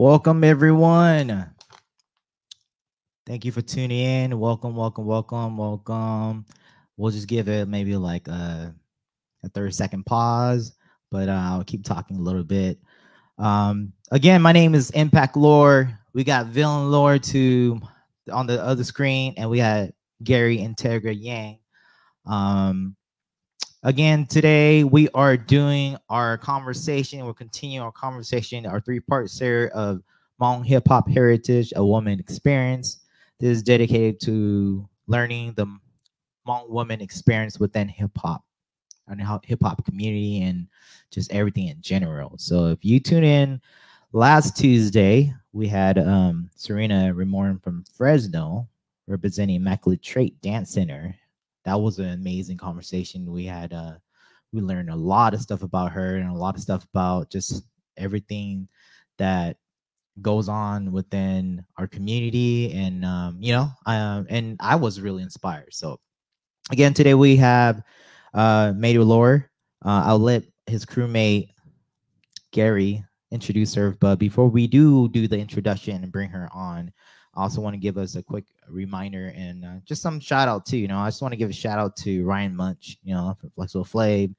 Welcome, everyone. Thank you for tuning in. Welcome. We'll just give it maybe like a 30-second pause, but I'll keep talking a little bit. Again, my name is Impact Lore. We got Villain Lore on the other screen, and we had Gary Integra Yang. Again, today we are doing our conversation. We'll continue our conversation, our three-part series of Hmong Hip Hop Heritage, a woman experience. This is dedicated to learning the Hmong woman experience within hip hop and hip hop community and just everything in general. So if you tune in last Tuesday, we had Serena Rimorin from Fresno representing Immaculate Trait Dance Center. That was an amazing conversation. We had we learned a lot of stuff about her and a lot of stuff about just everything that goes on within our community, and and I was really inspired. So again, today we have Mayder Lor. I'll let his crewmate Gary introduce her, but before we do the introduction and bring her on, I also want to give us a quick reminder and just some shout out too. I just want to give a shout out to Ryan Munch, from Flexible Flame,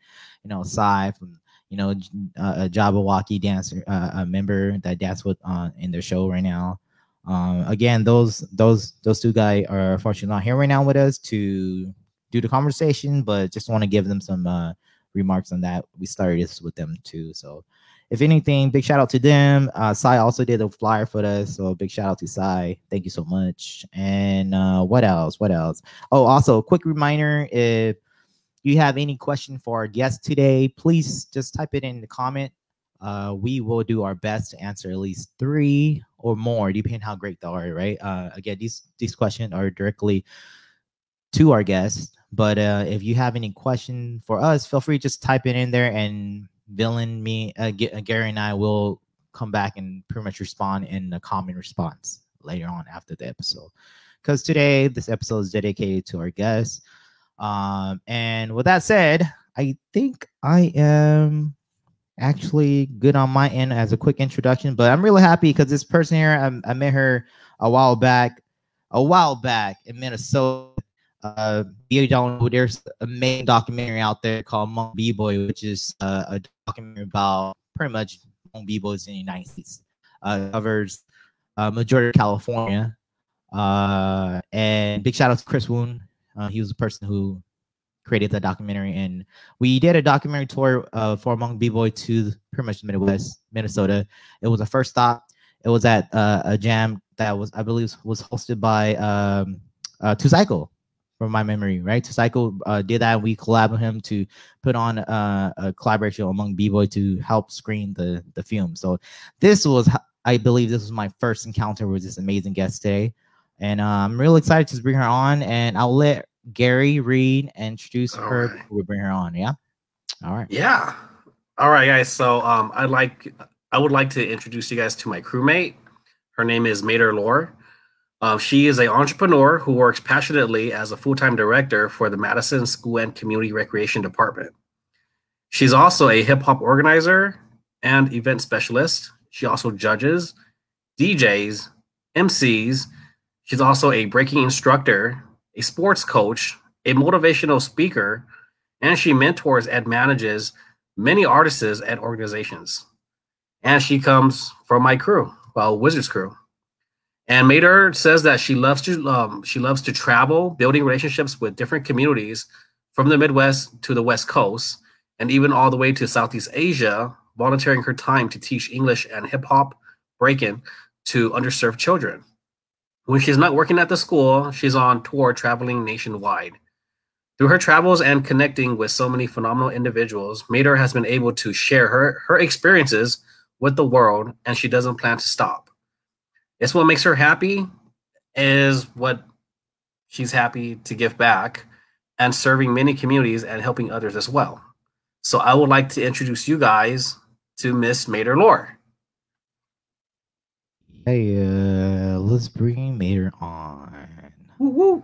Sai from, a Jabberwocky dancer, a member that dance with in their show right now. Again, those two guys are unfortunately not here right now with us to do the conversation, but just want to give them some remarks on that. We started this with them too, so. If anything, big shout out to them. Sai also did a flyer for us, so big shout out to Sai. Thank you so much. And what else? Oh, also a quick reminder: if you have any question for our guest today, please just type it in the comment. We will do our best to answer at least 3 or more, depending how great they are. Right? Again, these questions are directly to our guests, but if you have any question for us, feel free to just type it in there, and Villain, Gary and I will come back and pretty much respond in a common response later on after the episode. Because today, this episode is dedicated to our guests. And with that said, I think I am actually good on my end as a quick introduction. But I'm really happy because this person here, I met her a while back in Minnesota. You don't know, there's a main documentary out there called Hmong B-Boy, which is a documentary about pretty much Hmong B-Boys in the United States. Covers majority of California. And big shout out to Chris Woon. He was the person who created the documentary, and we did a documentary tour for Hmong B-Boy to pretty much Midwest, Minnesota. It was a first stop. It was at a jam that I believe was hosted by Two Cycle. From my memory, right? To Cycle did that. We collabed with him to put on a collaboration among B-Boy to help screen the film. So I believe this was my first encounter with this amazing guest today. And I'm really excited to bring her on. And I'll let Gary read and introduce her before we bring her on. Yeah? All right. Yeah. All right, guys. So I would like to introduce you guys to my crewmate. Her name is Mayder Lor. She is an entrepreneur who works passionately as a full-time director for the Madison School and Community Recreation Department. She's also a hip-hop organizer and event specialist. She also judges, DJs, MCs. She's also a breaking instructor, a sports coach, a motivational speaker, and she mentors and manages many artists and organizations. And she comes from my crew, Wizards crew. And Mayder says that she loves to travel, building relationships with different communities from the Midwest to the West Coast, and even all the way to Southeast Asia, volunteering her time to teach English and hip hop breaking to underserved children. When she's not working at the school, she's on tour traveling nationwide. Through her travels and connecting with so many phenomenal individuals, Mayder has been able to share her experiences with the world, and she doesn't plan to stop. It's what makes her happy, is what she's happy to give back, and serving many communities and helping others as well. So I would like to introduce you guys to Miss Mayder Lor. Hey, let's bring Mayder on. Woo-woo.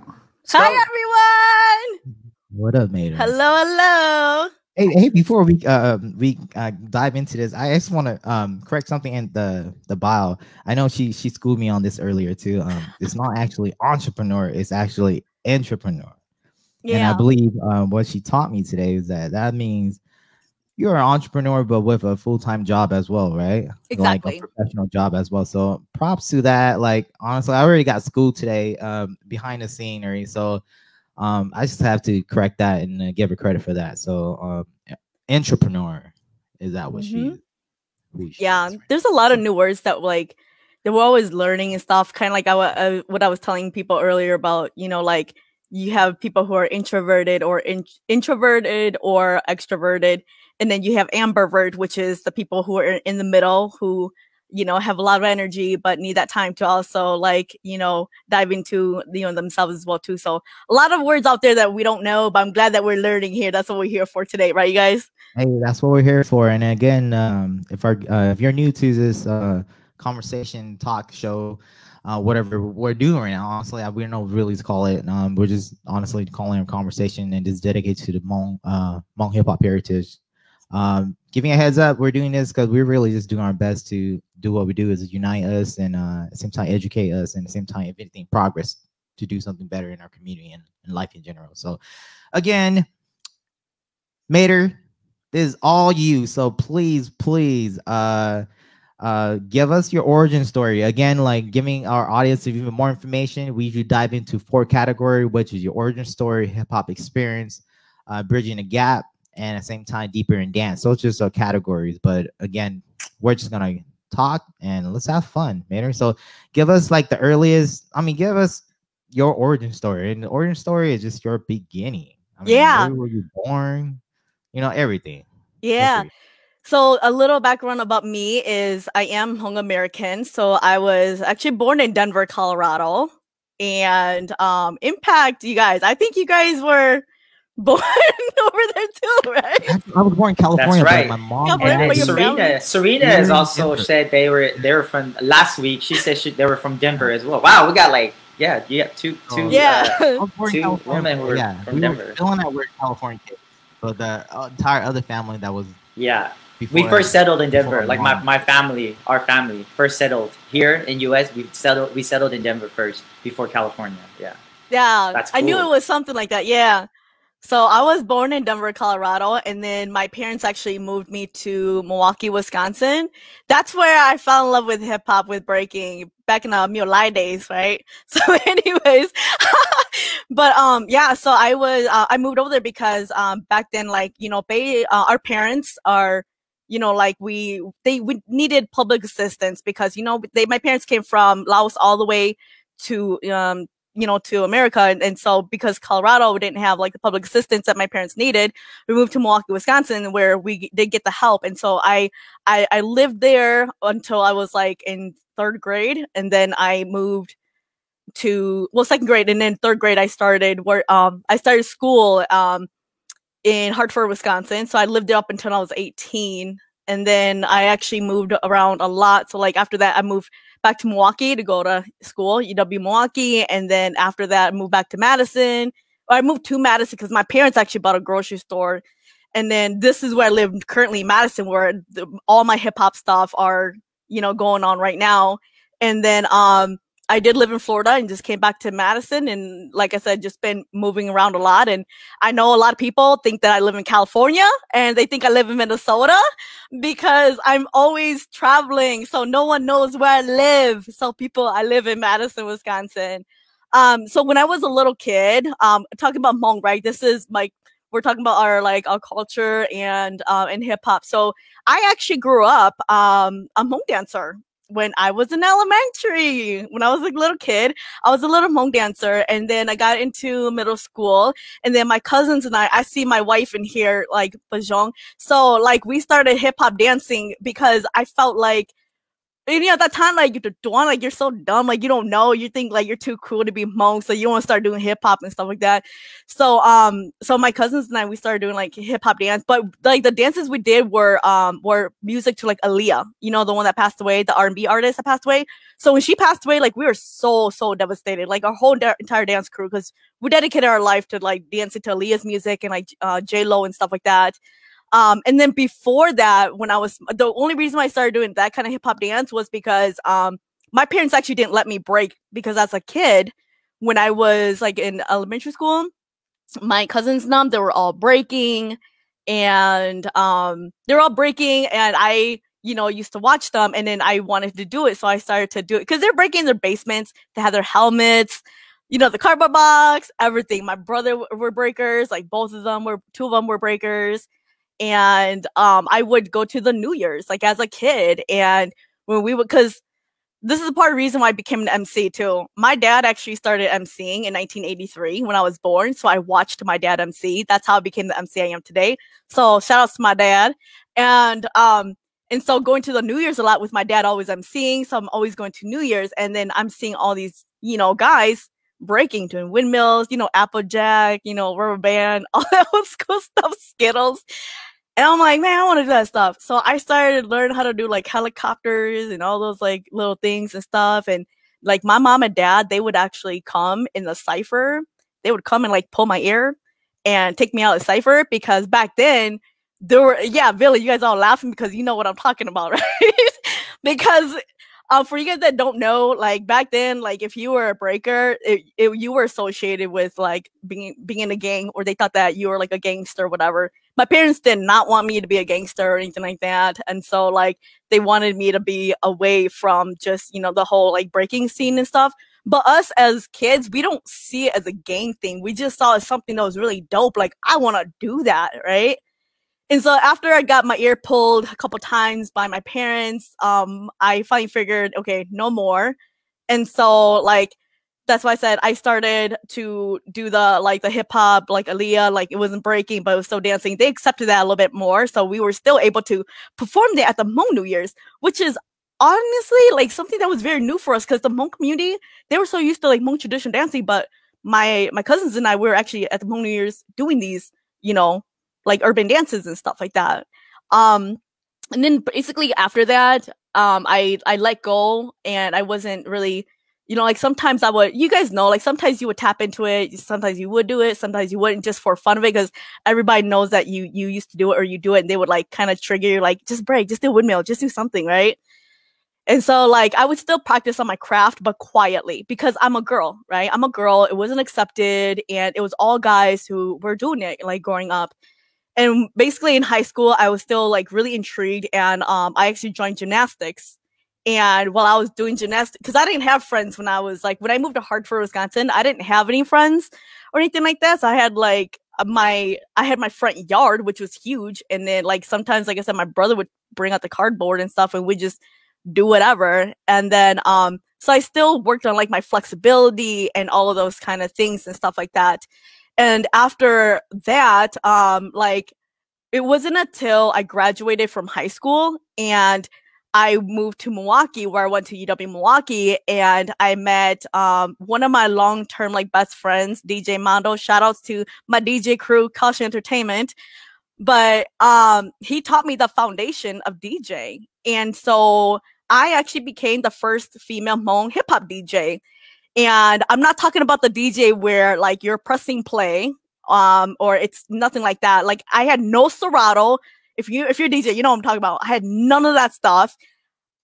Hi, everyone. What up, Mayder? Hello. Hey, before we dive into this, I just want to correct something in the bio. I know she schooled me on this earlier too. It's not actually entrepreneur; it's actually entrepreneur. And I believe what she taught me today is that means you're an entrepreneur, but with a full-time job as well, right? Exactly. Like a professional job as well. So props to that. Like honestly, I already got schooled today behind the scenery. So I just have to correct that and give her credit for that. So entrepreneur, is that what she yeah, is, right? there's a lot of new words that like they were always learning and stuff, kind of like what I was telling people earlier about, you know, like you have people who are introverted or introverted or extroverted, and then you have ambivert, which is the people who are in the middle, who, you know, have a lot of energy but need that time to also, like, you know, dive into, you know, themselves as well too. So a lot of words out there that we don't know, but I'm glad that we're learning here. That's what we're here for today, right, you guys? Hey, that's what we're here for. And again, if you're new to this conversation talk show, whatever we're doing right now, honestly, we don't know what really to call it. We're just honestly calling it a conversation and just dedicated to the Hmong Hip Hop Heritage. Giving a heads up, we're doing this because we're really just doing our best to do what we do, is unite us and at the same time educate us, and at the same time, if anything, progress to do something better in our community and in life in general. So again, Mayder, this is all you. So please give us your origin story. Again, like giving our audience even more information, we usually dive into 4 categories, which is your origin story, hip-hop experience, bridging the gap, and at the same time deeper in dance. So it's just categories, but again, we're just gonna talk and let's have fun, Mayder. So give us like the earliest, give us your origin story. And the origin story is just your beginning. Where were you born? You know, everything. Yeah. So a little background about me is I am Hmong American. So I was actually born in Denver, Colorado. And Impact, you guys, I think you guys were born over there too, right? I was born in California. That's right. My mom and Serena has also said they were from last week. She said they were from Denver as well. Wow, we got like two women who were from Denver. Feeling that we're California kids, but the entire other family that was we first settled in Denver. Like my family, our family first settled here in US. We settled in Denver first before California. Yeah. That's cool. I knew it was something like that. Yeah. So I was born in Denver, Colorado, and then my parents actually moved me to Milwaukee, Wisconsin. That's where I fell in love with hip hop, with breaking, back in the Mulai days, right? So anyways, but so I moved over there because back then, like, you know, our parents are, you know, like we needed public assistance because, you know, my parents came from Laos all the way to you know, to America. And so because Colorado didn't have like the public assistance that my parents needed, we moved to Milwaukee, Wisconsin, where we did get the help. And so I lived there until I was like in 3rd grade. And then I moved to, 2nd grade. And then 3rd grade, I started school in Hartford, Wisconsin. So I lived there up until I was 18. And then I actually moved around a lot. So like after that, I moved back to Milwaukee to go to school, UW Milwaukee. And then after that, I moved back to Madison. I moved to Madison because my parents actually bought a grocery store. And then this is where I live currently in Madison, where all my hip hop stuff are, you know, going on right now. And then I did live in Florida and just came back to Madison. And like I said, just been moving around a lot. And I know a lot of people think that I live in California and they think I live in Minnesota because I'm always traveling. So no one knows where I live. So I live in Madison, Wisconsin. So when I was a little kid, talking about Hmong, right? This is like, we're talking about our culture and hip hop. So I actually grew up a Hmong dancer. When I was in elementary, when I was a little kid, I was a little Hmong dancer. And then I got into middle school. And then my cousins and I see my wife in here, like Bajong. So like we started hip hop dancing because I felt like, you know, at that time, like you're so dumb, like you don't know, you think like you're too cool to be Hmong, so you want to start doing hip hop and stuff like that. So so my cousins and I, we started doing like hip hop dance, but like the dances we did were music to like Aaliyah, you know, the one that passed away, the R&B artist that passed away. So when she passed away, like we were so devastated, like our whole entire dance crew, because we dedicated our life to like dancing to Aaliyah's music and like J-Lo and stuff like that. And then before that, when I was, the only reason why I started doing that kind of hip hop dance was because my parents actually didn't let me break, because as a kid, when I was like in elementary school, my cousins and them, they were all breaking, and they're all breaking, and I, you know, used to watch them, and then I wanted to do it, so I started to do it, because they're breaking in their basements, they have their helmets, you know, the cardboard box, everything. My brother were breakers, like two of them were breakers, and I would go to the New Year's, like as a kid, and when we would, because this is part of the reason why I became an MC too. My dad actually started MCing in 1983 when I was born. So I watched my dad MC. That's how I became the MC I am today. So shout outs to my dad. And so going to the New Year's a lot with my dad always MCing. So I'm always going to New Year's. And then I'm seeing all these, you know, guys breaking, doing windmills, you know, Applejack, you know, rubber band, all that old school stuff, Skittles. And I'm like, man, I want to do that stuff. So I started learning how to do like helicopters and all those like little things and stuff. And like my mom and dad, they would actually come in the cypher. They would come and like pull my ear and take me out of the cypher, because back then there were, yeah, Billy, you guys all laughing because you know what I'm talking about, right? Because for you guys that don't know, like back then, like if you were a breaker, you were associated with like being in a gang, or they thought that you were like a gangster or whatever. My parents did not want me to be a gangster or anything like that. And so like they wanted me to be away from just, you know, the whole like breaking scene and stuff. But us as kids, we don't see it as a gang thing. We just saw it as something that was really dope. Like, I want to do that, right? And so after I got my ear pulled a couple times by my parents, I finally figured, okay, no more. And so like, that's why I said I started to do the hip hop, like Aaliyah, like it wasn't breaking, but it was still dancing. They accepted that a little bit more. So we were still able to perform there at the Hmong New Year's, which is honestly like something that was very new for us, because the Hmong community, they were so used to like Hmong traditional dancing. But my cousins and I were actually at the Hmong New Year's doing these, you know, like urban dances and stuff like that. And then basically after that, I let go, and I wasn't really, you know, like sometimes I would, you guys know, like sometimes you would tap into it, sometimes you would do it, sometimes you wouldn't, just for fun of it, because everybody knows that you used to do it or you do it, and they would like kind of trigger you, like just break, just do a windmill, just do something, right? And so like I would still practice on my craft, but quietly, because I'm a girl, right? I'm a girl, it wasn't accepted, and it was all guys who were doing it like growing up. And basically in high school, I was still like really intrigued, and I actually joined gymnastics. And while I was doing gymnastics, because I didn't have friends when I moved to Hartford, Wisconsin, I didn't have any friends or anything like that. So I had like I had my front yard, which was huge. And then like sometimes, like I said, my brother would bring out the cardboard and stuff, and we'd just do whatever. And then, so I still worked on like my flexibility and all of those kind of things and stuff like that. And after that, like it wasn't until I graduated from high school and I moved to Milwaukee, where I went to UW Milwaukee, and I met one of my long-term like best friends, DJ Mondo. Shout outs to my DJ crew, Kaush Entertainment. But he taught me the foundation of DJ. And so I actually became the first female Hmong hip hop DJ. And I'm not talking about the DJ where like you're pressing play, or it's nothing like that. Like I had no Serato. If you're a DJ, you know what I'm talking about. I had none of that stuff.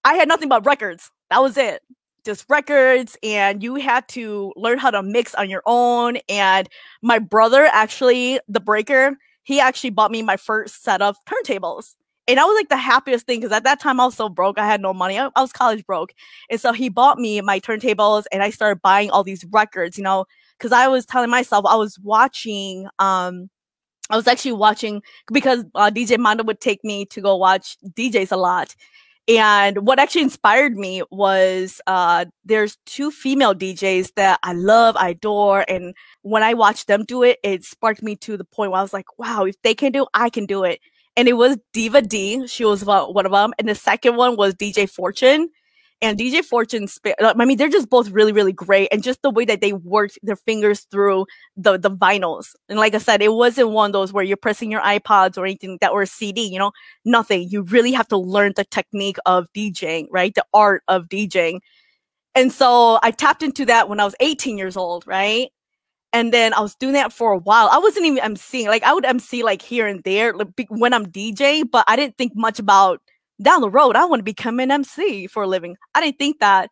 I had nothing but records. That was it. Just records, and you had to learn how to mix on your own. And my brother, actually, the breaker, he actually bought me my first set of turntables. And that was like the happiest thing, because at that time I was so broke. I had no money. I was college broke. And so he bought me my turntables, and I started buying all these records, you know, because I was telling myself, I was actually watching, because DJ Mondo would take me to go watch DJs a lot. And what actually inspired me was there's two female DJs that I love, I adore. And when I watched them do it, it sparked me to the point where I was like, wow, if they can do it, I can do it. And it was Diva D. She was one of them. And the second one was DJ Fortune. And DJ Fortune, I mean, they're just both really, really great. And just the way that they worked their fingers through the vinyls. And like I said, it wasn't one of those where you're pressing your iPods or anything that, or a CD, you know, nothing. You really have to learn the technique of DJing, right? The art of DJing. And so I tapped into that when I was 18 years old, right? And then I was doing that for a while. I wasn't even emceeing. Like, I would MC like here and there like, when I'm DJing, but I didn't think much about down the road, I want to become an MC for a living. I didn't think that.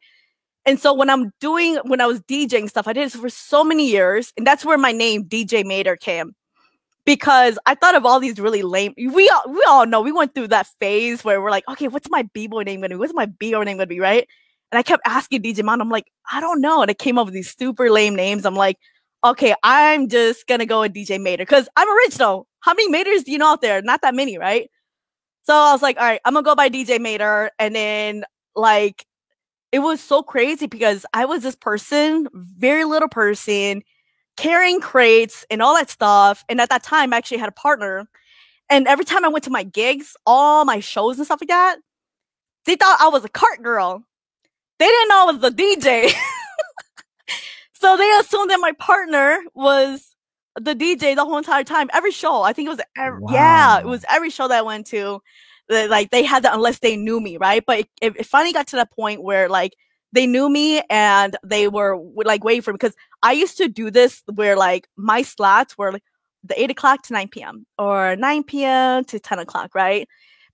And so when I was DJing stuff, I did this for so many years. And that's where my name, DJ Mayder, came. Because I thought of all these really lame, we all know, we went through that phase where we're like, okay, what's my B-boy name going to be? What's my B-boy name going to be, right? And I kept asking DJ Mon, I'm like, I don't know. And I came up with these super lame names. I'm like, okay, I'm just going to go with DJ Mayder because I'm original. How many Mayders do you know out there? Not that many, right? So I was like, all right, I'm going to go by DJ Mayder. And then, like, it was so crazy because I was this person, very little person, carrying crates and all that stuff. And at that time, I actually had a partner. And every time I went to my gigs, all my shows and stuff like that, they thought I was a cart girl. They didn't know I was the DJ. So they assumed that my partner was the DJ the whole entire time. Every show, I think it was, it was every show that I went to. Like, they had that unless they knew me, right? But it finally got to that point where, like, they knew me and they were, like, waiting for me. Because I used to do this where, like, my slots were, like, the 8 o'clock to 9 p.m. or 9 p.m. to 10 o'clock, right?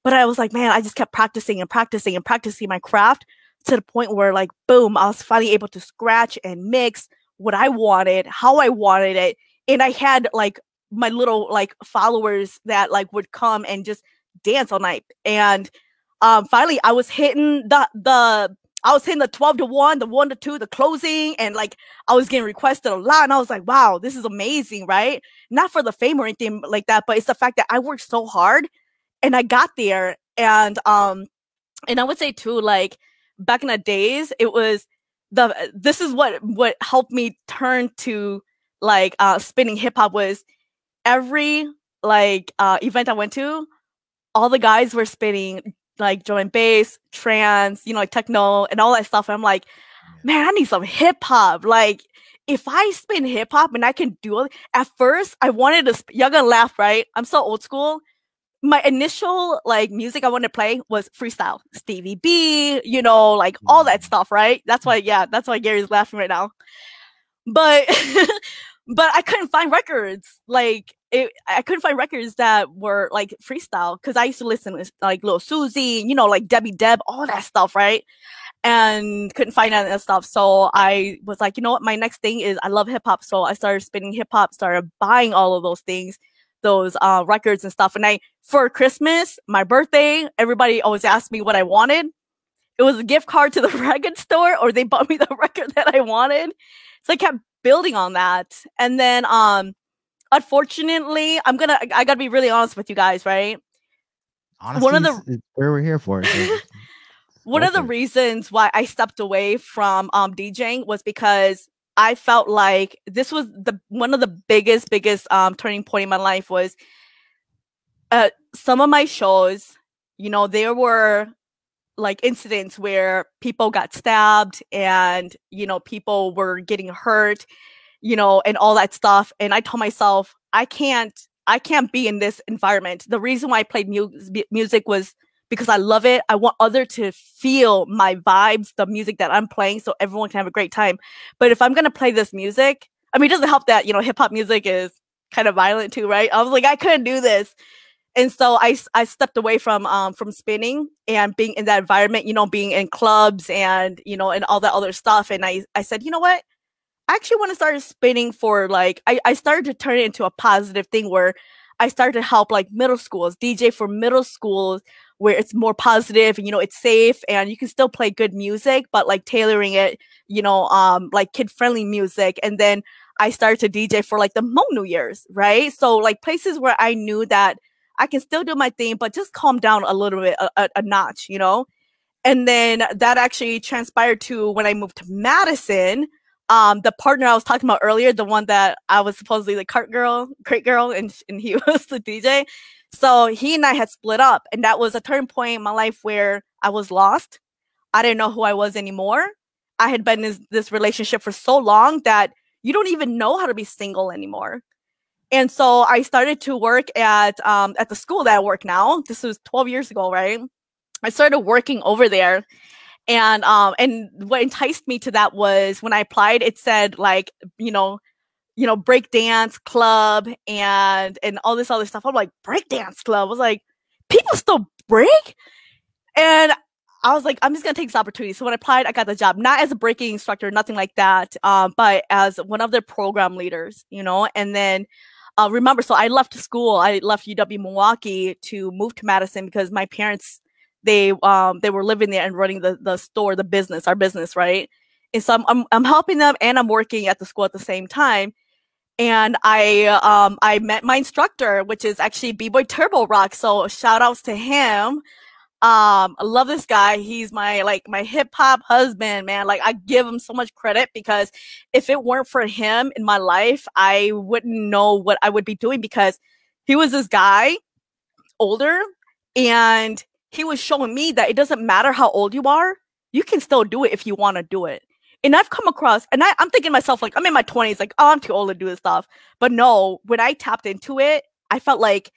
But I was like, man, I just kept practicing and practicing and practicing my craft to the point where, like, boom, I was finally able to scratch and mix what I wanted, how I wanted it. And I had, like, my little, like, followers that, like, would come and just dance all night. And finally I was hitting the 12 to 1, the 1 to 2, the closing, and, like, I was getting requested a lot. And I was like, wow, this is amazing, right? Not for the fame or anything like that, but it's the fact that I worked so hard and I got there. And I would say too, like, back in the days, it was this is what helped me turn to, like, spinning hip hop was every, like, event I went to, all the guys were spinning, like, drum and bass, trance, you know, like, techno and all that stuff. And I'm like, man, I need some hip hop. Like, if I spin hip hop and I can do it, at first I wanted to, y'all gonna laugh, right? I'm so old school. My initial, like, music I wanted to play was freestyle, Stevie B, you know, like, all that stuff, right? That's why Gary's laughing right now. But but I couldn't find records. Like, I couldn't find records that were, like, freestyle because I used to listen to, like, Lil Susie, you know, like, Debbie Deb, all that stuff, right? And couldn't find that stuff. So I was like, you know what? My next thing is I love hip hop. So I started spinning hip hop, started buying all of those things, those records and stuff. And for Christmas, my birthday, everybody always asked me what I wanted. It was a gift card to the record store, or they bought me the record that I wanted. So I kept building on that. And then unfortunately, I gotta be really honest with you guys, right? Honestly, it's where we're here for. So one of the reasons why I stepped away from DJing was because I felt like this was one of the biggest turning point in my life was some of my shows, you know, there were, like, incidents where people got stabbed and, you know, people were getting hurt, you know, and all that stuff. And I told myself, I can't be in this environment. The reason why I played music was because I love it. I want others to feel my vibes, the music that I'm playing, so everyone can have a great time. But if I'm going to play this music, I mean, it doesn't help that, you know, hip hop music is kind of violent too, right? I was like, I couldn't do this. And so I stepped away from spinning and being in that environment, you know, being in clubs and, you know, and all that other stuff. And I said, you know what? I actually want to start spinning for, like, I started to turn it into a positive thing where I started to help, like, middle schools, DJ for middle schools where it's more positive and, you know, it's safe and you can still play good music, but, like, tailoring it, you know, like, kid-friendly music. And then I started to DJ for, like, the Hmong New Year's, right? So, like, places where I knew that I can still do my thing, but just calm down a little bit, a notch, you know? And then that actually transpired to when I moved to Madison. The partner I was talking about earlier, the one that I was supposedly the crate girl, and he was the DJ. So he and I had split up, and that was a turning point in my life where I was lost. I didn't know who I was anymore. I had been in this relationship for so long that you don't even know how to be single anymore. And so I started to work at the school that I work now. This was 12 years ago, right? I started working over there. And what enticed me to that was when I applied, it said, like, you know, break dance club and all this other stuff. I'm like, break dance club? I was like, people still break? And I was like, I'm just going to take this opportunity. So when I applied, I got the job, not as a breaking instructor, nothing like that, but as one of their program leaders, and then remember, so I left school. I left UW Milwaukee to move to Madison because my parents, they were living there and running the store, the business, our business, right? And so I'm helping them and I'm working at the school at the same time. And I met my instructor, which is actually B-Boy Turbo Rock. So shout outs to him. I love this guy. He's my hip hop husband, man. Like, I give him so much credit because if it weren't for him in my life, I wouldn't know what I would be doing, because he was this guy, older, and he was showing me that it doesn't matter how old you are, you can still do it if you want to do it. And I've come across, and I'm thinking to myself, like, I'm in my 20s, like, oh, I'm too old to do this stuff. But no, when I tapped into it, I felt like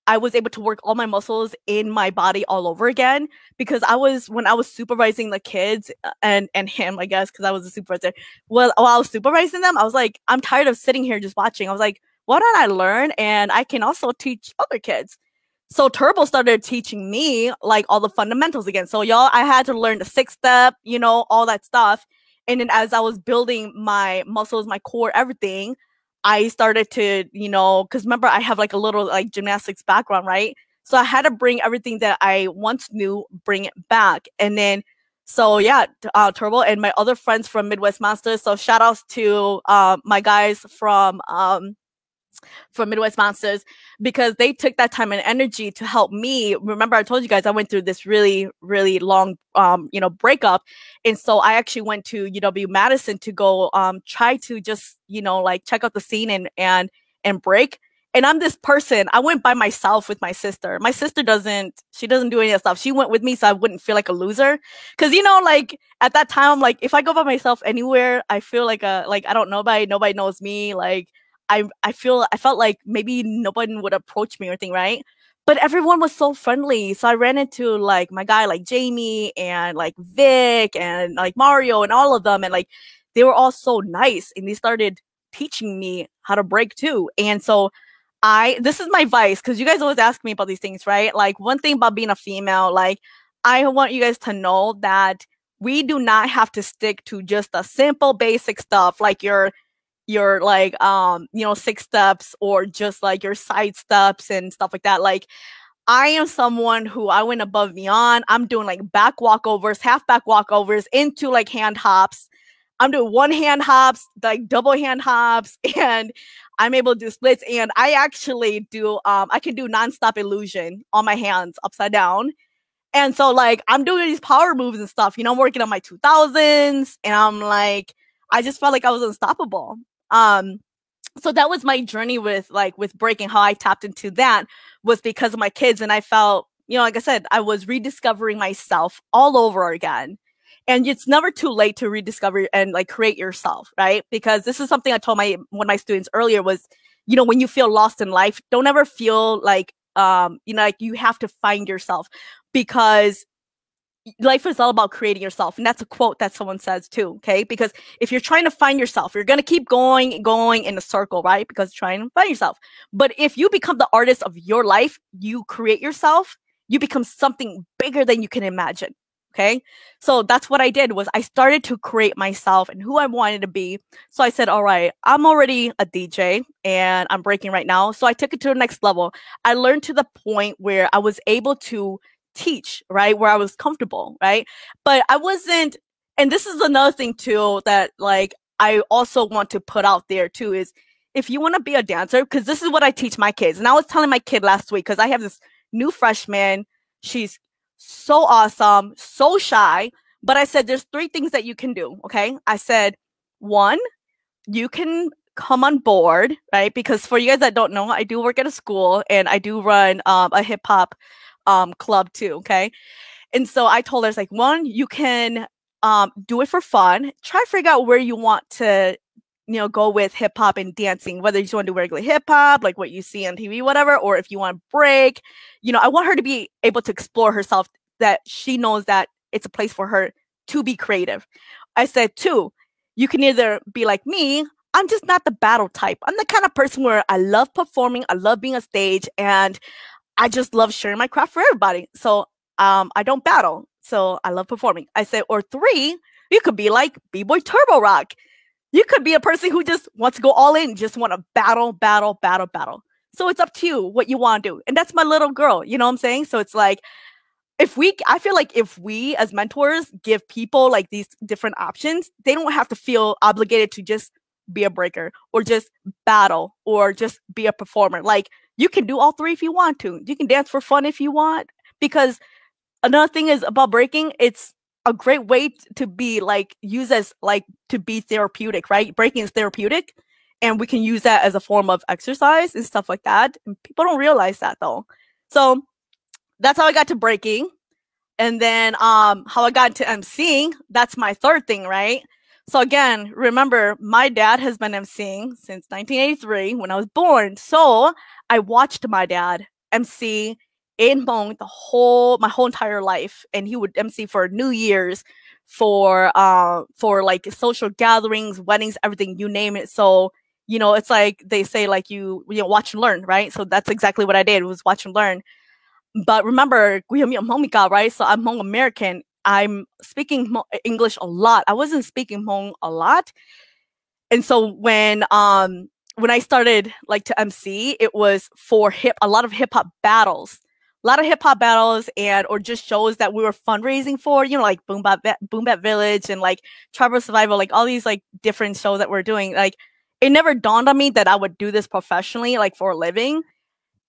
I was able to work all my muscles in my body all over again, because when I was supervising the kids and him, I guess, because I was a supervisor, while I was supervising them, I was like, I'm tired of sitting here just watching. I was like, why don't I learn? And I can also teach other kids. So Turbo started teaching me like all the fundamentals again. So y'all, I had to learn the 6-step, all that stuff. And then as I was building my muscles, my core, everything, I started to, because remember, I have like a little like gymnastics background, right? So I had to bring everything that I once knew, bring it back. And then, so yeah, Turbo and my other friends from Midwest Monsters. So shout outs to my guys from Midwest Monsters, because they took that time and energy to help me. Remember, I told you guys I went through this really, really long, breakup. And so I actually went to UW-Madison to go try to just, check out the scene and break. And I'm this person, I went by myself with my sister. My sister she doesn't do any of that stuff. She went with me so I wouldn't feel like a loser. Because, at that time, I'm like, if I go by myself anywhere, I feel like I don't know nobody knows me. Like, I felt like maybe nobody would approach me or anything, right? But everyone was so friendly. So I ran into like my guy, like Jamie and like Vic and like Mario and all of them. And like, they were all so nice. And they started teaching me how to break too. And so this is my vice, because you guys always ask me about these things, right? Like, one thing about being a female, like, I want you guys to know that we do not have to stick to just the simple basic stuff, like your 6 steps, or just like your side steps and stuff like that. Like, I am someone who I went above and beyond. I'm doing like back walkovers, half back walkovers into like hand hops. I'm doing one hand hops, like double hand hops, and I'm able to do splits. And I actually do, I can do nonstop illusion on my hands upside down. And so like, I'm doing these power moves and stuff, I'm working on my 2000s, and I'm like, I just felt like I was unstoppable. So that was my journey with breaking. How I tapped into that was because of my kids. And I felt, like I said, I was rediscovering myself all over again. And it's never too late to rediscover and like create yourself, right? Because this is something I told one of my students earlier was, when you feel lost in life, don't ever feel like, like you have to find yourself, because life is all about creating yourself. And that's a quote that someone says too, okay? Because if you're trying to find yourself, you're going to keep going in a circle, right? Because you're trying to find yourself. But if you become the artist of your life, you create yourself, you become something bigger than you can imagine, okay? So that's what I did, was I started to create myself and who I wanted to be. So I said, all right, I'm already a DJ and I'm breaking right now. So I took it to the next level. I learned to the point where I was able to teach, right, where I was comfortable, right? But I wasn't, and this is another thing too that like I also want to put out there too, is if you want to be a dancer, because this is what I teach my kids. And I was telling my kid last week, because I have this new freshman, she's so awesome, so shy, but I said there's 3 things that you can do, okay? I said, 1, you can come on board, right? Because for you guys that don't know, I do work at a school and I do run a hip hop club too, okay? And so I told her, it's like, 1, you can do it for fun. Try to figure out where you want to, go with hip hop and dancing, whether you just want to do regular hip hop, like what you see on TV, whatever, or if you want to break. I want her to be able to explore herself, that she knows that it's a place for her to be creative. I said, 2, you can either be like me, I'm just not the battle type. I'm the kind of person where I love performing, I love being on stage, and I just love sharing my craft for everybody. So I don't battle. So I love performing. I said, or 3, you could be like B-Boy Turbo Rock. You could be a person who just wants to go all in, just want to battle. So it's up to you what you want to do. And that's my little girl. You know what I'm saying? So it's like, I feel like if we as mentors give people like these different options, they don't have to feel obligated to just be a breaker or just battle or just be a performer. Like, you can do all 3 if you want to. You can dance for fun if you want. Because another thing is about breaking, it's a great way to be like used as like to be therapeutic, right? Breaking is therapeutic, and we can use that as a form of exercise and stuff like that. And people don't realize that though. So that's how I got to breaking. And then how I got into emceeing, that's my 3rd thing, right? So again, remember, my dad has been emceeing since 1983 when I was born. So I watched my dad MC in Hmong my whole entire life. And he would MC for New Year's, for like social gatherings, weddings, everything, you name it. So, you know, it's like they say, like, you watch and learn, right? So that's exactly what I did, was watch and learn. But remember, right? So I'm Hmong American. I'm speaking English a lot. I wasn't speaking Hmong a lot. And so when I started like to MC, it was for a lot of hip hop battles. And or just shows that we were fundraising for, you know, like Boom Bap Village and like Tribal Survival, like all these like different shows that we're doing. Like, it never dawned on me that I would do this professionally, like for a living.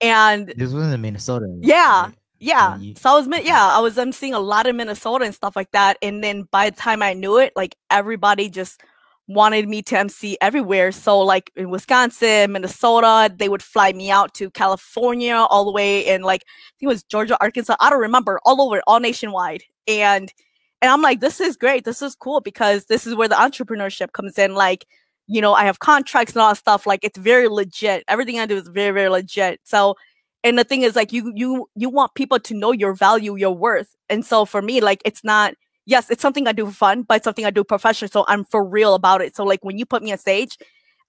And this was in Minnesota. Yeah. Right? Yeah. So I was emceeing a lot in Minnesota and stuff like that. And then by the time I knew it, like everybody just wanted me to MC everywhere. So like in Wisconsin, Minnesota, they would fly me out to California, all the way in like, I think it was Georgia, Arkansas. I don't remember, all over, all nationwide. And I'm like, this is great. This is cool, because this is where the entrepreneurship comes in. Like, you know, I have contracts and all that stuff. Like, it's very legit. Everything I do is very, very legit. So, and the thing is, like, you want people to know your value, your worth. And so for me, like, it's not, yes, it's something I do for fun, but it's something I do professionally. So I'm for real about it. So like, when you put me on stage,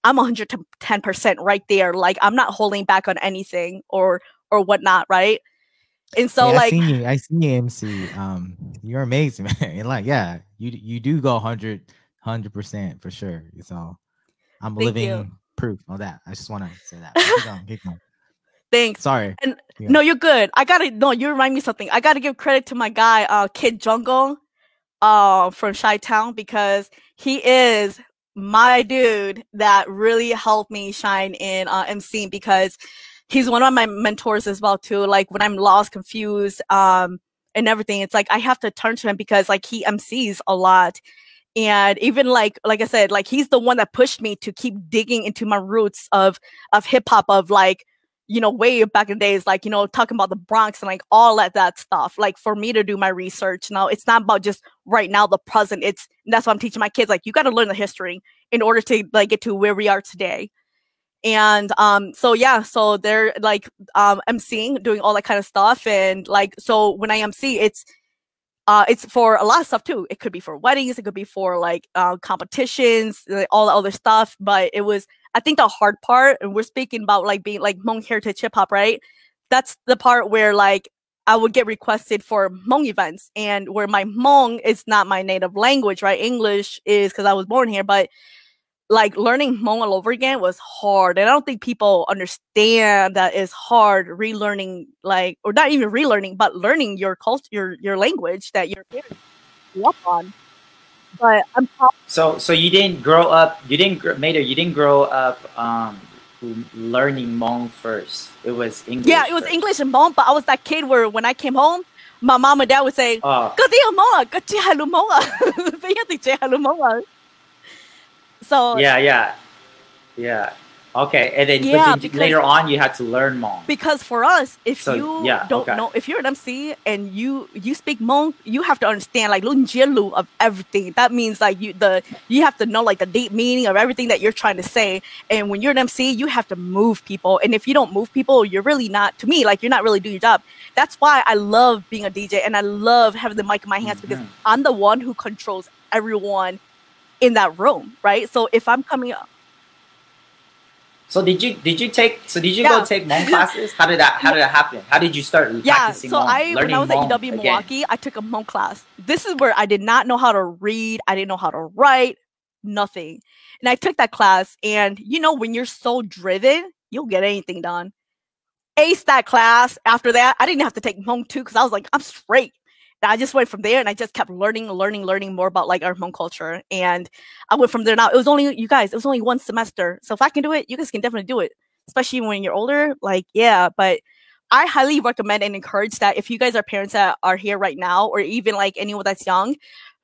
I'm 110% right there. Like, I'm not holding back on anything or whatnot, right? And so yeah, like, I seen you MC. You're amazing, man. And like, yeah, you do go 100% for sure. So I'm living proof of that. I just want to say that. Keep going. Thanks. Sorry. And no, you're good. You remind me of something. I gotta give credit to my guy, Kid Jungle, from Chi-Town, because he is my dude that really helped me shine in MCing, because he's one of my mentors as well too. Like, when I'm lost, confused, and everything, it's like I have to turn to him, because like he MCs a lot. And even like I said, like, he's the one that pushed me to keep digging into my roots of hip hop, of like, you know, way back in the days, like, you know, talking about the Bronx and like all that stuff, like, for me to do my research. Now, it's not about just right now, the present. That's what I'm teaching my kids. Like, you got to learn the history in order to like get to where we are today. And so they're like MCing, doing all that kind of stuff. And like, so when I MC, it's for a lot of stuff too. It could be for weddings, it could be for like competitions, like, all the other stuff. But it was, I think, the hard part, and we're speaking about like being like Hmong Heritage Hip Hop, right? That's the part where like I would get requested for Hmong events, and where my Hmong is not my native language, right? English is because I was born here, but like learning Hmong all over again was hard. And I don't think people understand that it's hard relearning, like, or not even relearning, but learning your culture, your language that your parents grew up on. But I'm so you didn't grow up, Mayder, you didn't grow up learning Hmong first. It was English. Yeah, it was first. English and Hmong, but I was that kid where when I came home, my mom and dad would say, So yeah. Okay, and then later on you had to learn Hmong. Because for us, if you don't know, if you're an MC and you speak Hmong, you have to understand like lunjielu of everything. That means like you have to know like the deep meaning of everything that you're trying to say. And when you're an MC, you have to move people. And if you don't move people, you're really not, to me, like you're not really doing your job. That's why I love being a DJ and I love having the mic in my hands, because I'm the one who controls everyone in that room, right? So if I'm coming up, So did you go take Hmong classes? How did that happen? How did you start practicing so Hmong? When I was at EW Milwaukee, I took a Hmong class. This is where I did not know how to read, I didn't know how to write, nothing. And I took that class, and you know, when you're so driven, you'll get anything done. Ace that class. After that, I didn't have to take Hmong too, because I was like, I'm straight. And I just went from there, and I just kept learning more about like our Hmong culture. And I went from there. Now it was only one semester. So if I can do it, you guys can definitely do it, especially when you're older. Like, yeah, but I highly recommend and encourage that if you guys are parents that are here right now, or even like anyone that's young,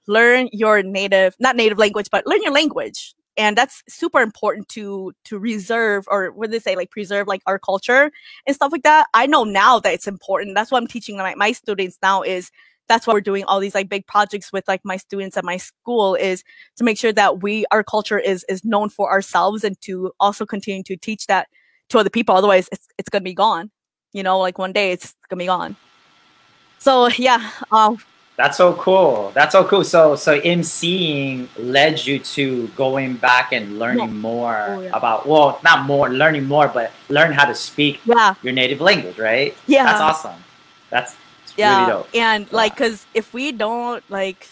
learn your not native language, but learn your language. And that's super important to reserve, or what do they say, like preserve like our culture and stuff like that. I know now that it's important. That's what I'm teaching my students now. That's why we're doing all these like big projects with like my students at my school, is to make sure that our culture is known for ourselves, and to also continue to teach that to other people. Otherwise it's gonna be gone. You know, like one day it's gonna be gone. So yeah. That's so cool. So emceeing led you to going back and learning more about, well, not more, learning more, but learn how to speak your native language, right? Yeah. That's awesome. That's really dope. And like, because if we don't, like,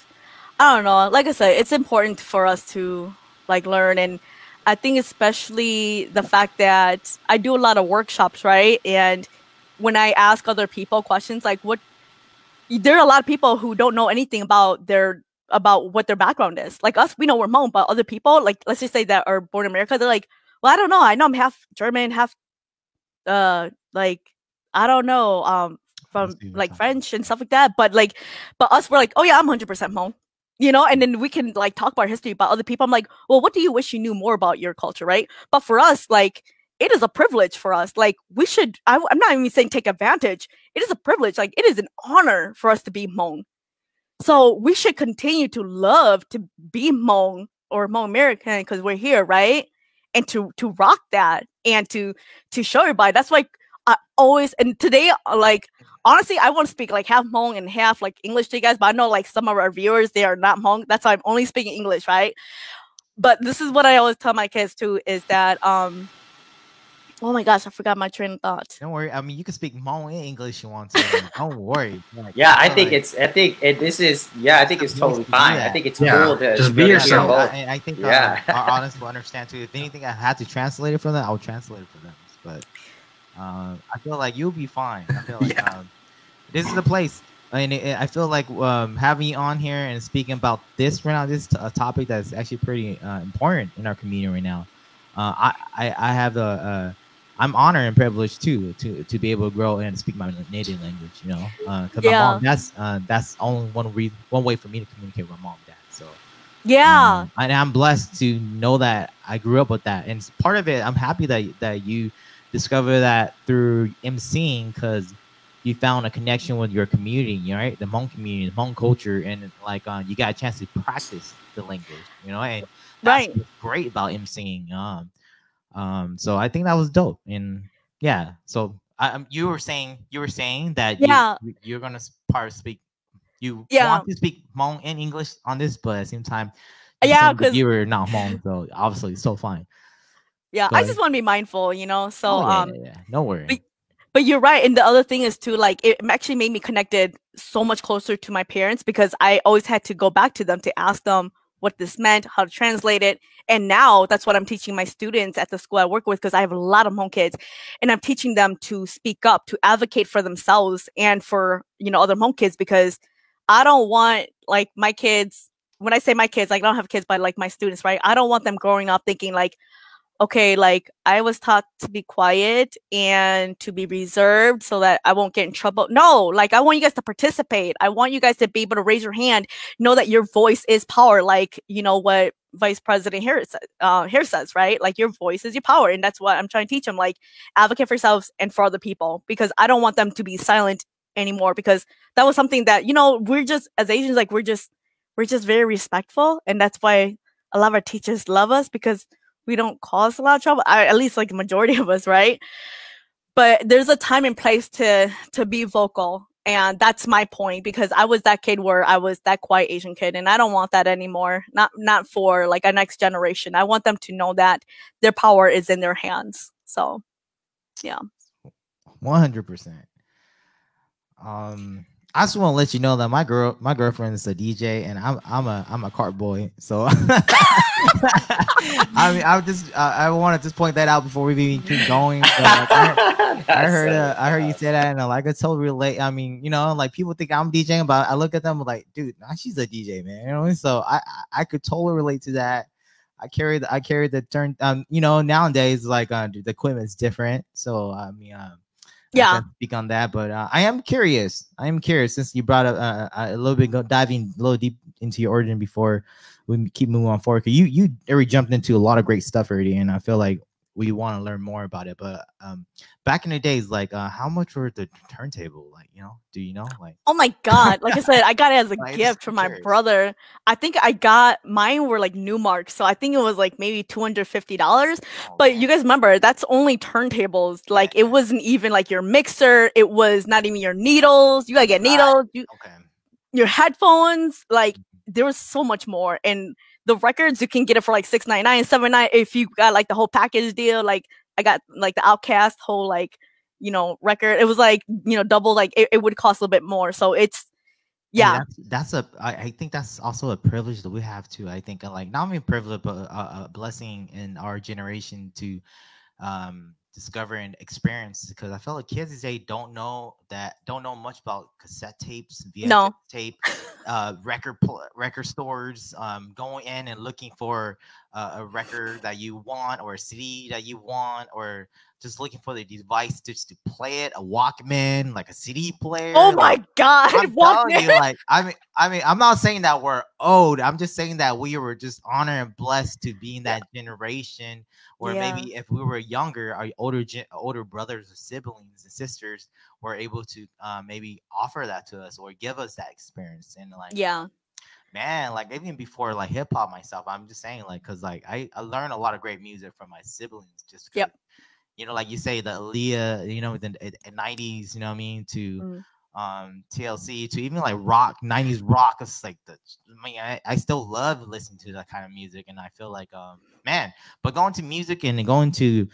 I don't know, like I said, it's important for us to like learn. And I think especially the fact that I do a lot of workshops, right? And when I ask other people questions, like there are a lot of people who don't know anything about what their background is. Like us, we know we're Hmong, but other people, like let's just say that are born in America, they're like, well, I don't know. I know I'm half German, half like I don't know, from like French and stuff like that. But us, we're like, oh yeah, I'm 100% Hmong. You know, and then we can like talk about history. But other people, I'm like, well, what do you wish you knew more about your culture, right? But for us, like, it is a privilege for us. Like, we should, I'm not even saying take advantage. It is a privilege. Like, it is an honor for us to be Hmong. So we should continue to love to be Hmong or Hmong American, because we're here, right? And to rock that, and to show everybody. That's like, I always, and today, like, honestly, I want to speak like half Hmong and half like English to you guys, but I know like some of our viewers, they are not Hmong. That's why I'm only speaking English, right? But this is what I always tell my kids too, is that, oh my gosh, I forgot my train of thought. Don't worry. I mean, you can speak Hmong and English you want to. Don't worry. Like, yeah, I think it's totally fine. I think it's cool to just be yourself. I think our audience will understand too. If anything, I had to translate it for them, I'll translate it for them. But I feel like you'll be fine. I feel like this is the place. I feel like having you on here and speaking about this right now, this is a topic that's actually pretty important in our community right now. I have I'm honored and privileged too to be able to grow and speak my native language. You know, because my mom, that's only one way for me to communicate with my mom and dad. So and I'm blessed to know that I grew up with that, and part of it, I'm happy that you discovered that through emceeing, because you found a connection with your community, right? The Hmong community, the Hmong culture, and like you got a chance to practice the language, you know, and that's what's great about emceeing. So I think that was dope, and so you were saying that you're gonna speak. You want to speak Hmong and English on this, but at the same time, because you were not Hmong, so obviously it's so fine. Yeah, I just want to be mindful, you know. So no worries. But you're right, and the other thing is too, like, it actually made me connected so much closer to my parents, because I always had to go back to them to ask them what this meant, how to translate it. And now that's what I'm teaching my students at the school I work with, because I have a lot of Hmong kids, and I'm teaching them to speak up, to advocate for themselves and for, you know, other Hmong kids, because I don't want, like, my kids, when I say my kids, like, I don't have kids, but like my students, right? I don't want them growing up thinking like, okay, like, I was taught to be quiet and to be reserved so that I won't get in trouble. No, like, I want you guys to participate. I want you guys to be able to raise your hand, know that your voice is power. Like, you know what Vice President here says, right? Like, your voice is your power. And that's what I'm trying to teach them. Like, advocate for yourselves and for other people, because I don't want them to be silent anymore, because that was something that, you know, we're just, as Asians, like, we're just very respectful. And that's why a lot of our teachers love us, because we don't cause a lot of trouble, at least like the majority of us, right? But there's a time and place to be vocal And that's my point, because I was that kid where I was that quiet Asian kid, and I don't want that anymore. Not for like a next generation. I want them to know that their power is in their hands. So, yeah. 100%. I just want to let you know that my girlfriend is a DJ, and I'm a cart boy. So I mean, I want to just point that out before we even keep going. So, like, I heard you say that, and like I totally relate. I mean, you know, like people think I'm DJing, but I look at them like, dude, nah, she's a DJ, man. You know, so I could totally relate to that. I carry the turn. You know, nowadays like the equipment's different. So I mean, yeah, I can't speak on that, but I am curious. Since you brought up a little bit, diving a little deep into your origin before we keep moving on forward. Cause you already jumped into a lot of great stuff already, and I feel like we want to learn more about it. But back in the days, like how much were the turntable? Like, you know, do you know? Like, oh my god, like I said, I got it as a gift from my brother. I think I got mine were like Newmark, so I think it was like maybe $250. But you guys remember, that's only turntables. Like it wasn't even like your mixer. It was not even your needles. You gotta get needles. Your headphones. Like there was so much more. And the records, you can get it for like $6.99, $7.99 if you got like the whole package deal. Like I got like the Outkast whole like, you know, record. It was like, you know, double, like it would cost a little bit more. So it's, yeah. I think that's also a privilege that we have too. I think like not only a privilege, but a blessing in our generation to discover and experience, because I feel like kids today don't know much about cassette tapes, VHS tape, record stores, going in and looking for a record that you want, or a CD that you want, or just looking for the device just to play it, a Walkman, like a CD player. Oh my God, I'm telling you, like, I mean, I'm not saying that we're old. I'm just saying that we were just honored and blessed to be in that generation. Or maybe if we were younger, our older brothers or siblings and sisters were able to maybe offer that to us or give us that experience. And like, man, like even before like hip hop myself, I'm just saying, like, because like I learned a lot of great music from my siblings. Just you know, like you say, the Aaliyah, you know, the 90s, you know what I mean, to TLC, to even like rock, 90s rock. It's like I still love listening to that kind of music, and I feel like man, but going to music and going to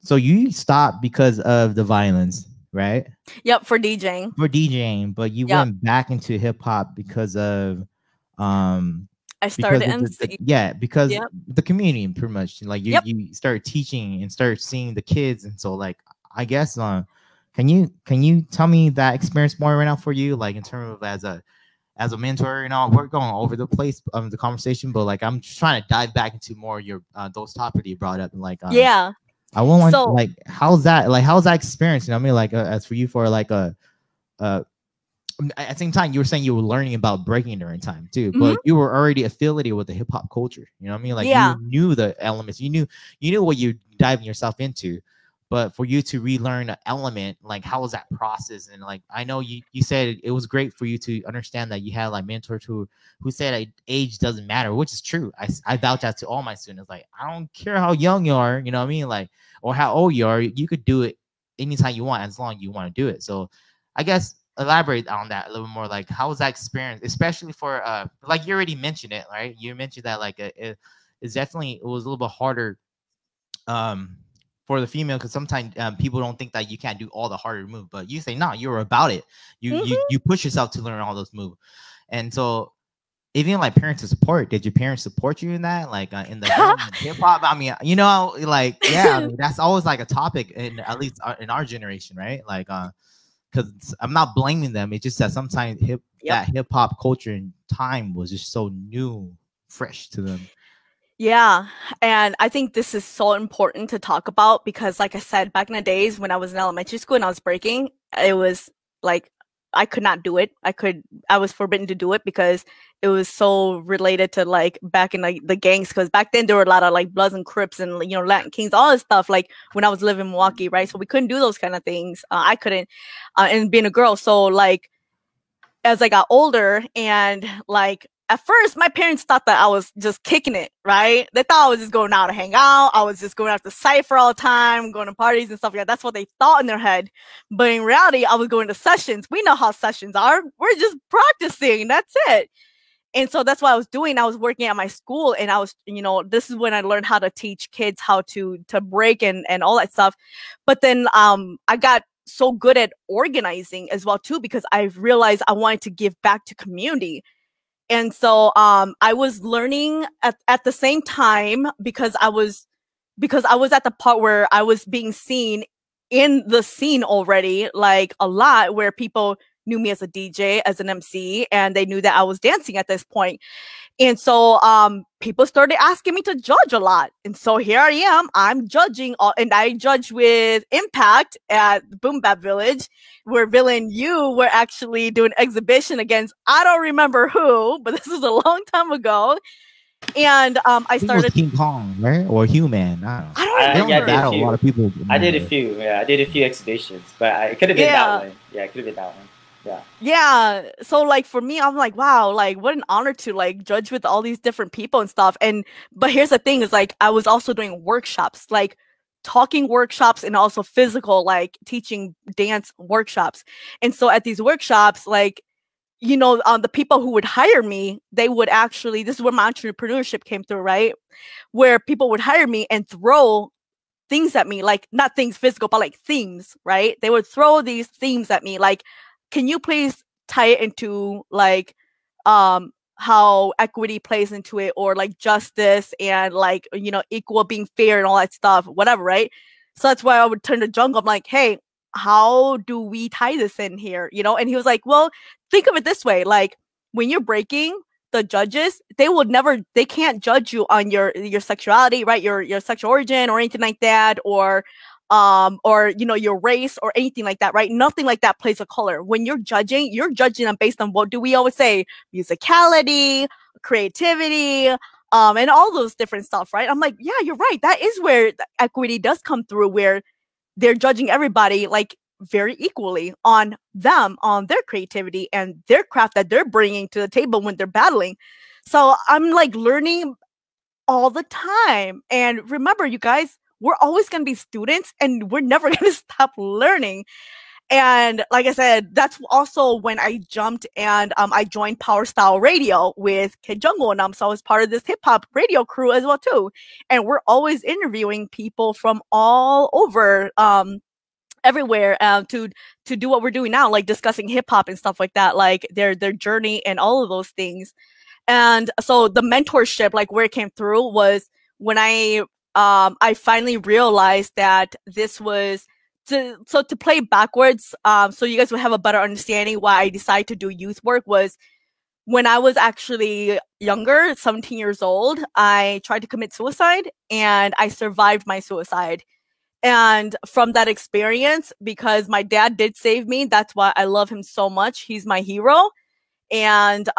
so you stopped because of the violence, right? Yep, for DJing. But you went back into hip hop because of I started because the community, pretty much, like you start teaching and start seeing the kids, and so like I guess can you tell me that experience more right now for you, like in terms of as a mentor? You know, we're going over the place of the conversation, but like I'm just trying to dive back into more of your those topics you brought up, and like I want like how's that experience? You know what I mean? Like as for you, for like at the same time, you were saying you were learning about breaking during time too, but you were already affiliated with the hip hop culture. You know what I mean? Like you knew the elements, you knew what you're diving yourself into. But for you to relearn an element, like how was that process? And like I know you said it was great for you to understand that you had like mentors who said that age doesn't matter, which is true. I vouch that to all my students. Like I don't care how young you are, you know what I mean? Like, or how old you are, you could do it anytime you want, as long as you want to do it. So I guess elaborate on that a little more. Like how was that experience, especially for like you already mentioned it, right? You mentioned that like it was a little bit harder for the female, because sometimes people don't think that you can't do all the harder moves, but you say no, you're about it. You push yourself to learn all those moves. And so even like parents to support, did your parents support you in that, like in the hip hop? I mean, you know, like I mean, that's always like a topic in at least in our generation, right? Like because I'm not blaming them, it's just that sometimes that hip hop culture and time was just so new, fresh to them. Yeah, and I think this is so important to talk about, because like I said, back in the days when I was in elementary school and I was breaking, it was like I could not do it. I was forbidden to do it because it was so related to like back in like the gangs, because back then there were a lot of like Bloods and Crips and, you know, Latin Kings, all this stuff, like when I was living in Milwaukee, right? So we couldn't do those kind of things. I couldn't, and being a girl. So like as I got older and like at first, my parents thought that I was just kicking it, right? They thought I was just going out to hang out. I was just going out to cypher all the time, going to parties and stuff like that. That's what they thought in their head. But in reality, I was going to sessions. We know how sessions are. We're just practicing. That's it. And so that's what I was doing. I was working at my school, and I was, you know, this is when I learned how to teach kids how to break and all that stuff. But then I got so good at organizing as well too, because I realized I wanted to give back to community. And so I was learning at the same time, because I was at the part where I was being seen in the scene already, like a lot, where people knew me as a DJ, as an MC, and they knew that I was dancing at this point. And so people started asking me to judge a lot. And so here I am, I'm judging, and I judged with Impact at Boom Bap Village, where Villain U were actually doing an exhibition against, I don't remember who, but this was a long time ago. And I started King Kong, right? Or Human. I don't remember. Yeah, a lot of people. I did a few. Yeah, I did a few exhibitions, but it could have been that one. Yeah, it could have been that one. Yeah. So like for me, I'm like, wow, like what an honor to like judge with all these different people and stuff. But here's the thing is like I was also doing workshops, like talking workshops, and also physical, like teaching dance workshops. And so at these workshops, like, you know, the people who would hire me, they would actually, this is where my entrepreneurship came through, right? Where people would hire me and throw things at me, like not things physical, but like themes, right? They would throw these themes at me, like, can you please tie it into like how equity plays into it, or like justice and like, you know, equal, being fair and all that stuff, whatever, right? So that's why I would turn to Jungle. I'm like, hey, how do we tie this in here? You know? And he was like, well, think of it this way. Like when you're breaking, the judges, they can't judge you on your sexuality, right? Your sexual origin or anything like that, or you know, your race or anything like that, right? Nothing like that plays a color. When you're judging them based on, what do we always say? Musicality, creativity, and all those different stuff, right? I'm like, yeah, you're right. That is where the equity does come through, where they're judging everybody like very equally on them, on their creativity and their craft that they're bringing to the table when they're battling. So I'm like learning all the time. And remember, you guys, we're always going to be students, and we're never going to stop learning. And like I said, that's also when I jumped and I joined Power Style Radio with Kid Jungle, and so I was part of this hip hop radio crew as well too. And we're always interviewing people from all over, everywhere, to do what we're doing now, like discussing hip hop and stuff like that, like their journey and all of those things. And so the mentorship, like where it came through, was when I finally realized that this was to play backwards, so you guys would have a better understanding why I decided to do youth work. Was when I was actually younger, 17 years old, I tried to commit suicide, and I survived my suicide. And from that experience, because my dad did save me, that's why I love him so much. He's my hero. And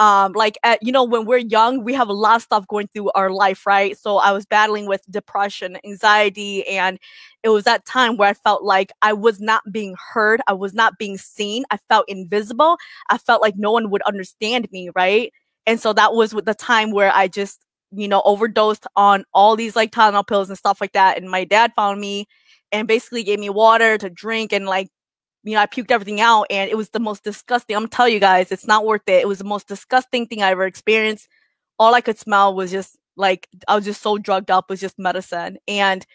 you know, when we're young, we have a lot of stuff going through our life, right? So I was battling with depression, anxiety, and it was that time where I felt like I was not being heard. I was not being seen. I felt invisible. I felt like no one would understand me, right? And so that was the time where I just, you know, overdosed on all these like Tylenol pills and stuff like that. And my dad found me and basically gave me water to drink, and like, you know, I puked everything out, and it was the most disgusting. I'm telling you guys, it's not worth it. It was the most disgusting thing I ever experienced. All I could smell was just like, I was just so drugged up, was just medicine. And,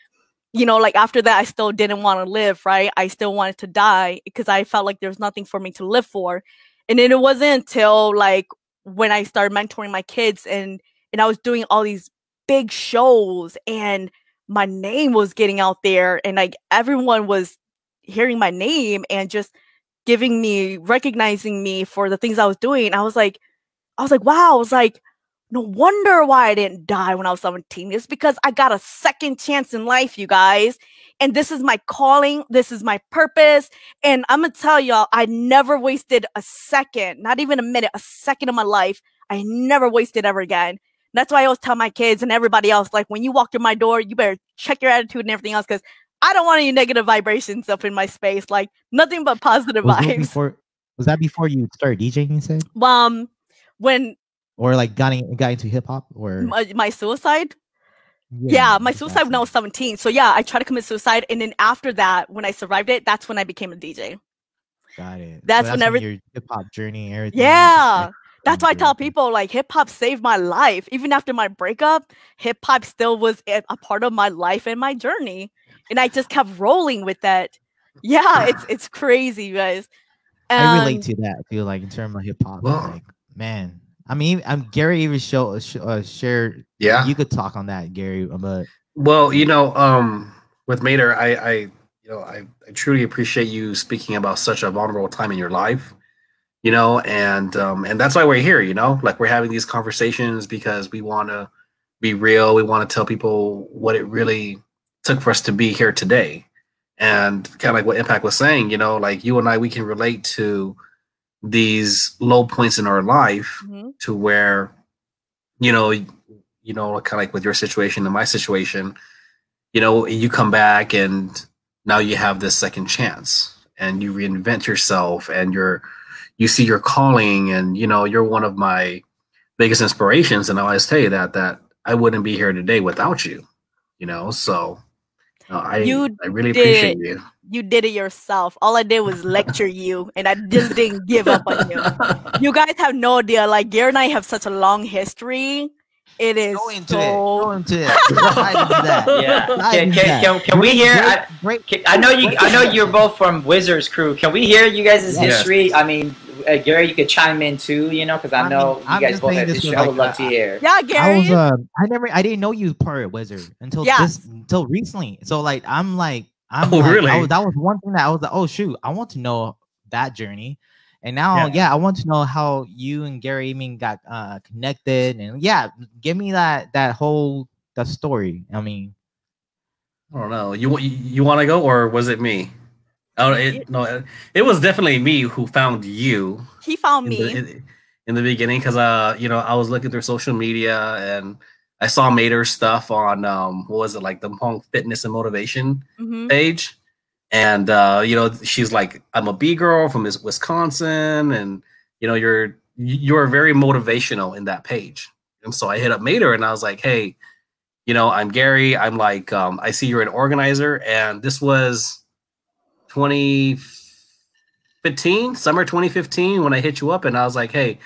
you know, like after that, I still didn't want to live, right? I still wanted to die because I felt like there's nothing for me to live for. And then it wasn't until like when I started mentoring my kids, and I was doing all these big shows, and my name was getting out there, and like everyone was hearing my name and just recognizing me for the things I was doing. I was like, wow, I was like, no wonder why I didn't die when I was 17. It's because I got a second chance in life, you guys. And this is my calling. This is my purpose. And I'm going to tell y'all, I never wasted a second, not even a minute, a second of my life. I never wasted ever again. That's why I always tell my kids and everybody else, like, when you walk through my door, you better check your attitude and everything else, because I don't want any negative vibrations up in my space. Like, nothing but positive vibes. Was that before you started DJing, you said? When or like got into hip hop, or my suicide. Yeah, my suicide when I was 17. So yeah, I tried to commit suicide, and then after that, when I survived it, that's when I became a DJ. Got it. That's so when your hip hop journey, everything. Yeah, that's why I tell people like hip hop saved my life. Even after my breakup, hip hop still was a part of my life and my journey, and I just kept rolling with that. Yeah, it's crazy, you guys. I relate to that too, like in terms of hip hop. Like, man, I mean, Gary even shared. Yeah, you could talk on that, Gary. But well, you know, with Mayder, I truly appreciate you speaking about such a vulnerable time in your life. You know, and that's why we're here. You know, like we're having these conversations because we want to be real. We want to tell people what it really took for us to be here today. And kind of like what Impact was saying, you know, like you and I, we can relate to these low points in our life to where, you know, kind of like with your situation and my situation, you know, you come back and now you have this second chance and you reinvent yourself and you see your calling, and, you know, you're one of my biggest inspirations. And I always tell you that I wouldn't be here today without you, you know, so. I really appreciate you. You did it yourself. All I did was lecture you, and I just didn't give up on you. You guys have no idea. Like, Gary and I have such a long history. It is Go into it. Yeah. Can we hear? I know you're both from Wizards Crew. Can we hear you guys' history? Yes. I mean, Gary, you could chime in too, you know, because I know you guys both have history. I would love to hear. Yeah, Gary. I didn't know you part of Wizard until recently. So like, I'm really? That was one thing that I was like, oh shoot, I want to know that journey. And now, I want to know how you and Gary even got connected, and give me that story. I mean, I don't know. You want to go, or was it me? It was definitely me who found you. He found me in the beginning because you know, I was looking through social media and I saw Mayder's stuff on what was it, like the Hmong Fitness and Motivation page. And, you know, she's like, I'm a B girl from Wisconsin. And, you know, you're very motivational in that page. And so I hit up Mayder and I was like, hey, you know, I'm Gary. I'm like, I see you're an organizer. And this was 2015, summer 2015, when I hit you up. And I was like, hey,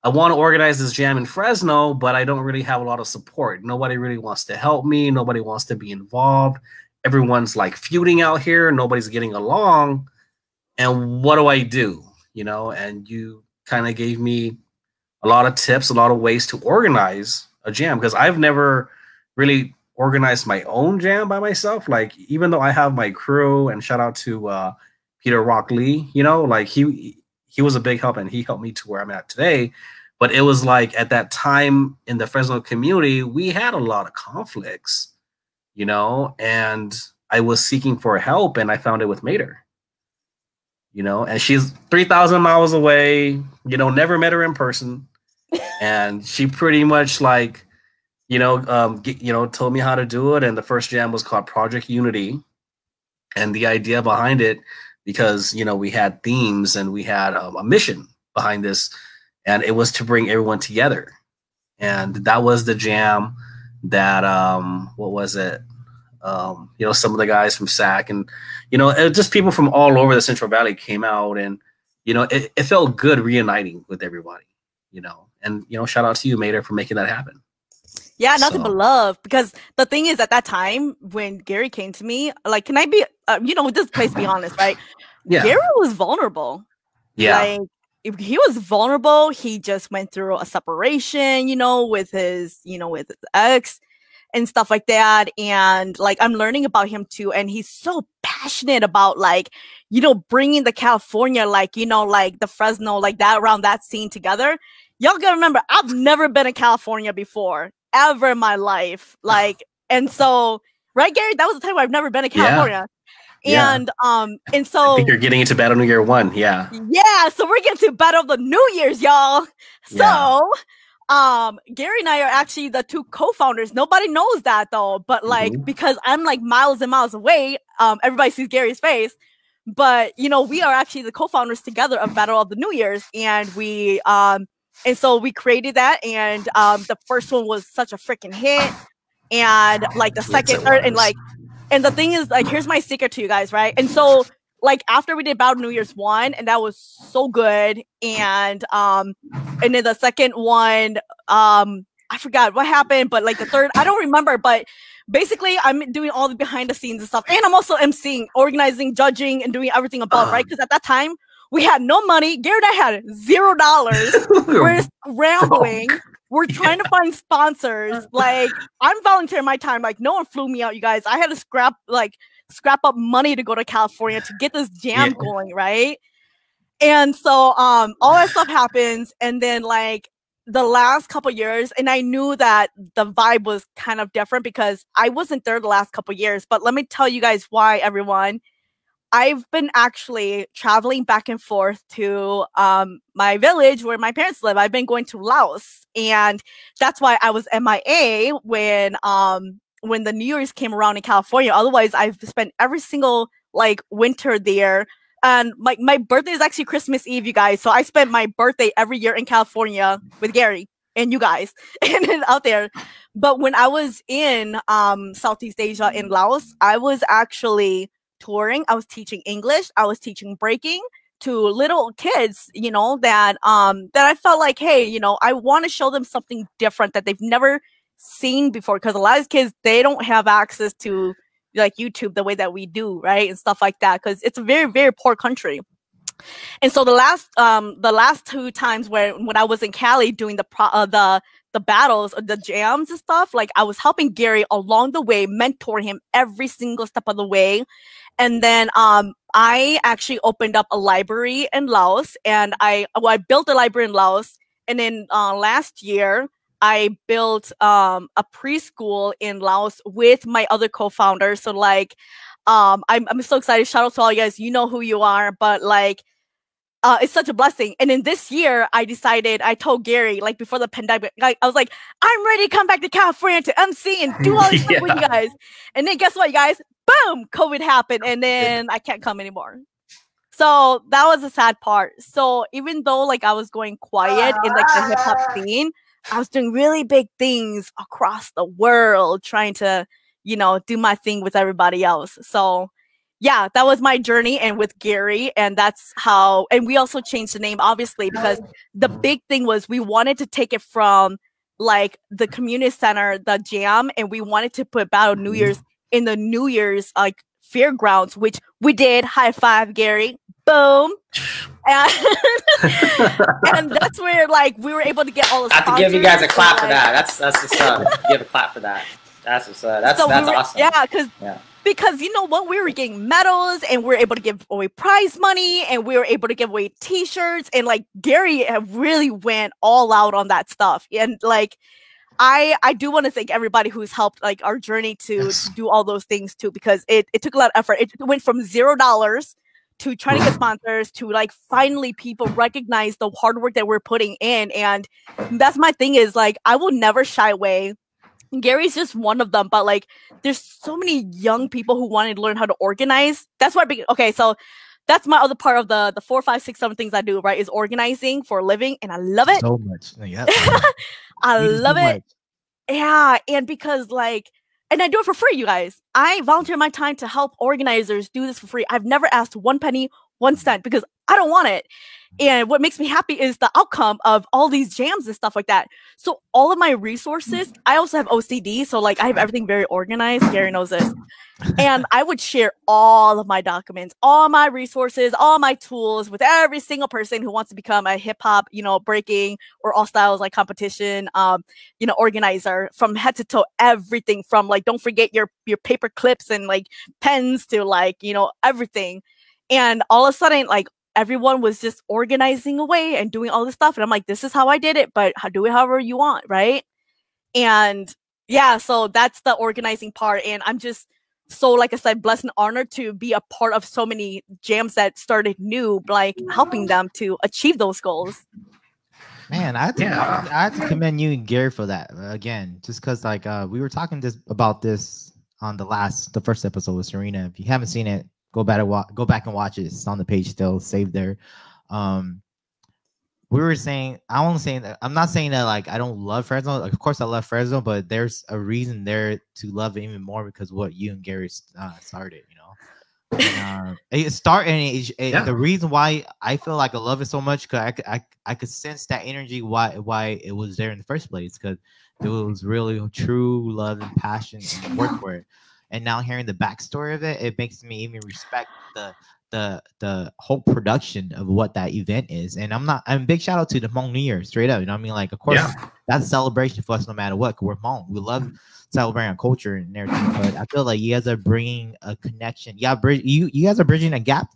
I want to organize this jam in Fresno, but I don't really have a lot of support. Nobody really wants to help me. Nobody wants to be involved. Everyone's like feuding out here. Nobody's getting along. And what do I do? You know, and you kind of gave me a lot of tips, a lot of ways to organize a jam, because I've never really organized my own jam by myself. Like, even though I have my crew, and shout out to Peter Rock Lee, you know, like he was a big help and he helped me to where I'm at today. But it was like at that time in the Fresno community, we had a lot of conflicts, you know, and I was seeking for help and I found it with Mayder, you know, and she's 3,000 miles away, you know, never met her in person. And she pretty much like, you know, told me how to do it. And the first jam was called Project Unity. And the idea behind it, because, you know, we had themes and we had a mission behind this, and it was to bring everyone together. And that was the jam that, what was it? You know, some of the guys from SAC and, you know, just people from all over the Central Valley came out, and, you know, it felt good reuniting with everybody, you know, and, you know, shout out to you, Mayder, for making that happen. Yeah, nothing but love. Because the thing is, at that time when Gary came to me, like, can I be, you know, just please be honest, right? Yeah. Gary was vulnerable. Yeah. Like, he was vulnerable. He just went through a separation, you know, with his ex and stuff like that. And like, I'm learning about him too. And he's so passionate about, like, you know, bringing the California, like, you know, like the Fresno, like that, around that scene together. Y'all gotta remember, I've never been in California before, ever in my life. Like, and so, right, Gary, that was the time where I've never been in California. Yeah. And so I think you're getting into Battle New Year 1. Yeah. Yeah. So we're getting to Battle of the New Year's, y'all. So, Gary and I are actually the two co-founders. Nobody knows that though, but like, because I'm like miles and miles away, everybody sees Gary's face, but you know, we are actually the co-founders together of Battle of the New Year's. And we, And so we created that, and the first one was such a freaking hit, and like the second, third, and the thing is, like, here's my secret to you guys, right? And so, like, after we did Battle New Year's 1, and that was so good, and then the second one, I forgot what happened, but like the third, I don't remember, but basically I'm doing all the behind the scenes and stuff, and I'm also emceeing, organizing, judging, and doing everything above, right? Because at that time we had no money. Gary and I had $0. We're scrambling. We're trying to find sponsors. Like, I'm volunteering my time. Like, no one flew me out, you guys. I had to scrap up money to go to California to get this jam going, right? And so all that stuff happens, and then like the last couple years, and I knew that the vibe was kind of different because I wasn't there the last couple years. But let me tell you guys why, everyone. I've been actually traveling back and forth to my village where my parents live. I've been going to Laos, and that's why I was MIA when the New Year's came around in California. Otherwise, I've spent every single like winter there. And my birthday is actually Christmas Eve, you guys. So I spent my birthday every year in California with Gary and you guys and out there. But when I was in Southeast Asia in Laos, I was actually touring. I was teaching English. I was teaching breaking to little kids, you know, that I felt like, hey, you know, I want to show them something different that they've never seen before, because a lot of kids, they don't have access to like YouTube the way that we do, right, and stuff like that, because it's a very, very poor country. And so the last two times when I was in Cali doing the battles, the jams and stuff, like I was helping Gary along the way, mentoring him every single step of the way. And then I actually opened up a library in Laos, and I built a library in Laos. And then last year I built a preschool in Laos with my other co-founders. So like I'm so excited. Shout out to all you guys. You know who you are, but like it's such a blessing. And then this year I told Gary, like before the pandemic, like, I was like, I'm ready to come back to California to MC and do all this stuff with you guys. And then guess what, you guys? Boom, COVID happened, and then I can't come anymore. So that was the sad part. So even though like I was going quiet in like the hip hop scene, I was doing really big things across the world, trying to, you know, do my thing with everybody else. So yeah, that was my journey, and with Gary, and that's how, and we also changed the name, obviously, because the big thing was we wanted to take it from like the community center, the jam, and we wanted to put Battle New Year's in the New Year's like fairgrounds, which we did. High five, Gary. Boom. And that's where like we were able to get all the I have to give you guys a clap for that. That's what's up. Give a clap for that. That's what's up. That's awesome. Yeah, because you know what, we were getting medals, and we were able to give away prize money, and we were able to give away t-shirts, and like Gary really went all out on that stuff. And like I do want to thank everybody who's helped like our journey to do all those things too, because it took a lot of effort. It went from $0 to trying to get sponsors to like finally people recognize the hard work that we're putting in. And that's my thing, is like I will never shy away. Gary's just one of them, but like there's so many young people who want to learn how to organize. That's why so that's my other part of the 4, 5, 6, 7 things I do, right, is organizing for a living, and I love it so much. Yeah. I love it. Yeah, and because like, and I do it for free, you guys. I volunteer my time to help organizers do this for free. I've never asked 1 penny, 1 cent, because I don't want it. And what makes me happy is the outcome of all these jams and stuff like that. So all of my resources, I also have OCD. So like I have everything very organized. Gary knows this. And I would share all of my documents, all my resources, all my tools with every single person who wants to become a hip hop, you know, breaking or all styles like competition, you know, organizer, from head to toe, everything from like, don't forget your paper clips and like pens to like, you know, everything. And all of a sudden, like everyone was just organizing away and doing all this stuff. And I'm like, this is how I did it, but do it however you want. Right. And yeah, so that's the organizing part. And I'm just so, like I said, blessed and honored to be a part of so many jams that started new, like helping them to achieve those goals. Man, I have to commend you and Gary for that again, just because like we were talking about this on the first episode with Serena. If you haven't seen it, go back and watch it. It's on the page still, saved there. we were saying, I won't say that. I'm not saying that like I don't love Fresno. Like, of course, I love Fresno, but there's a reason there to love it even more because what you and Gary started, you know. And the reason why I feel like I love it so much because I could sense that energy why it was there in the first place because it was really true love and passion and work for it. And now hearing the backstory of it, it makes me even respect the whole production of what that event is. And I'm a big shout out to the Hmong New Year, straight up. You know what I mean? Like, of course, that's a celebration for us no matter what. We're Hmong. We love celebrating our culture and everything. But I feel like you guys are bringing a connection. Yeah, you guys are bridging a gap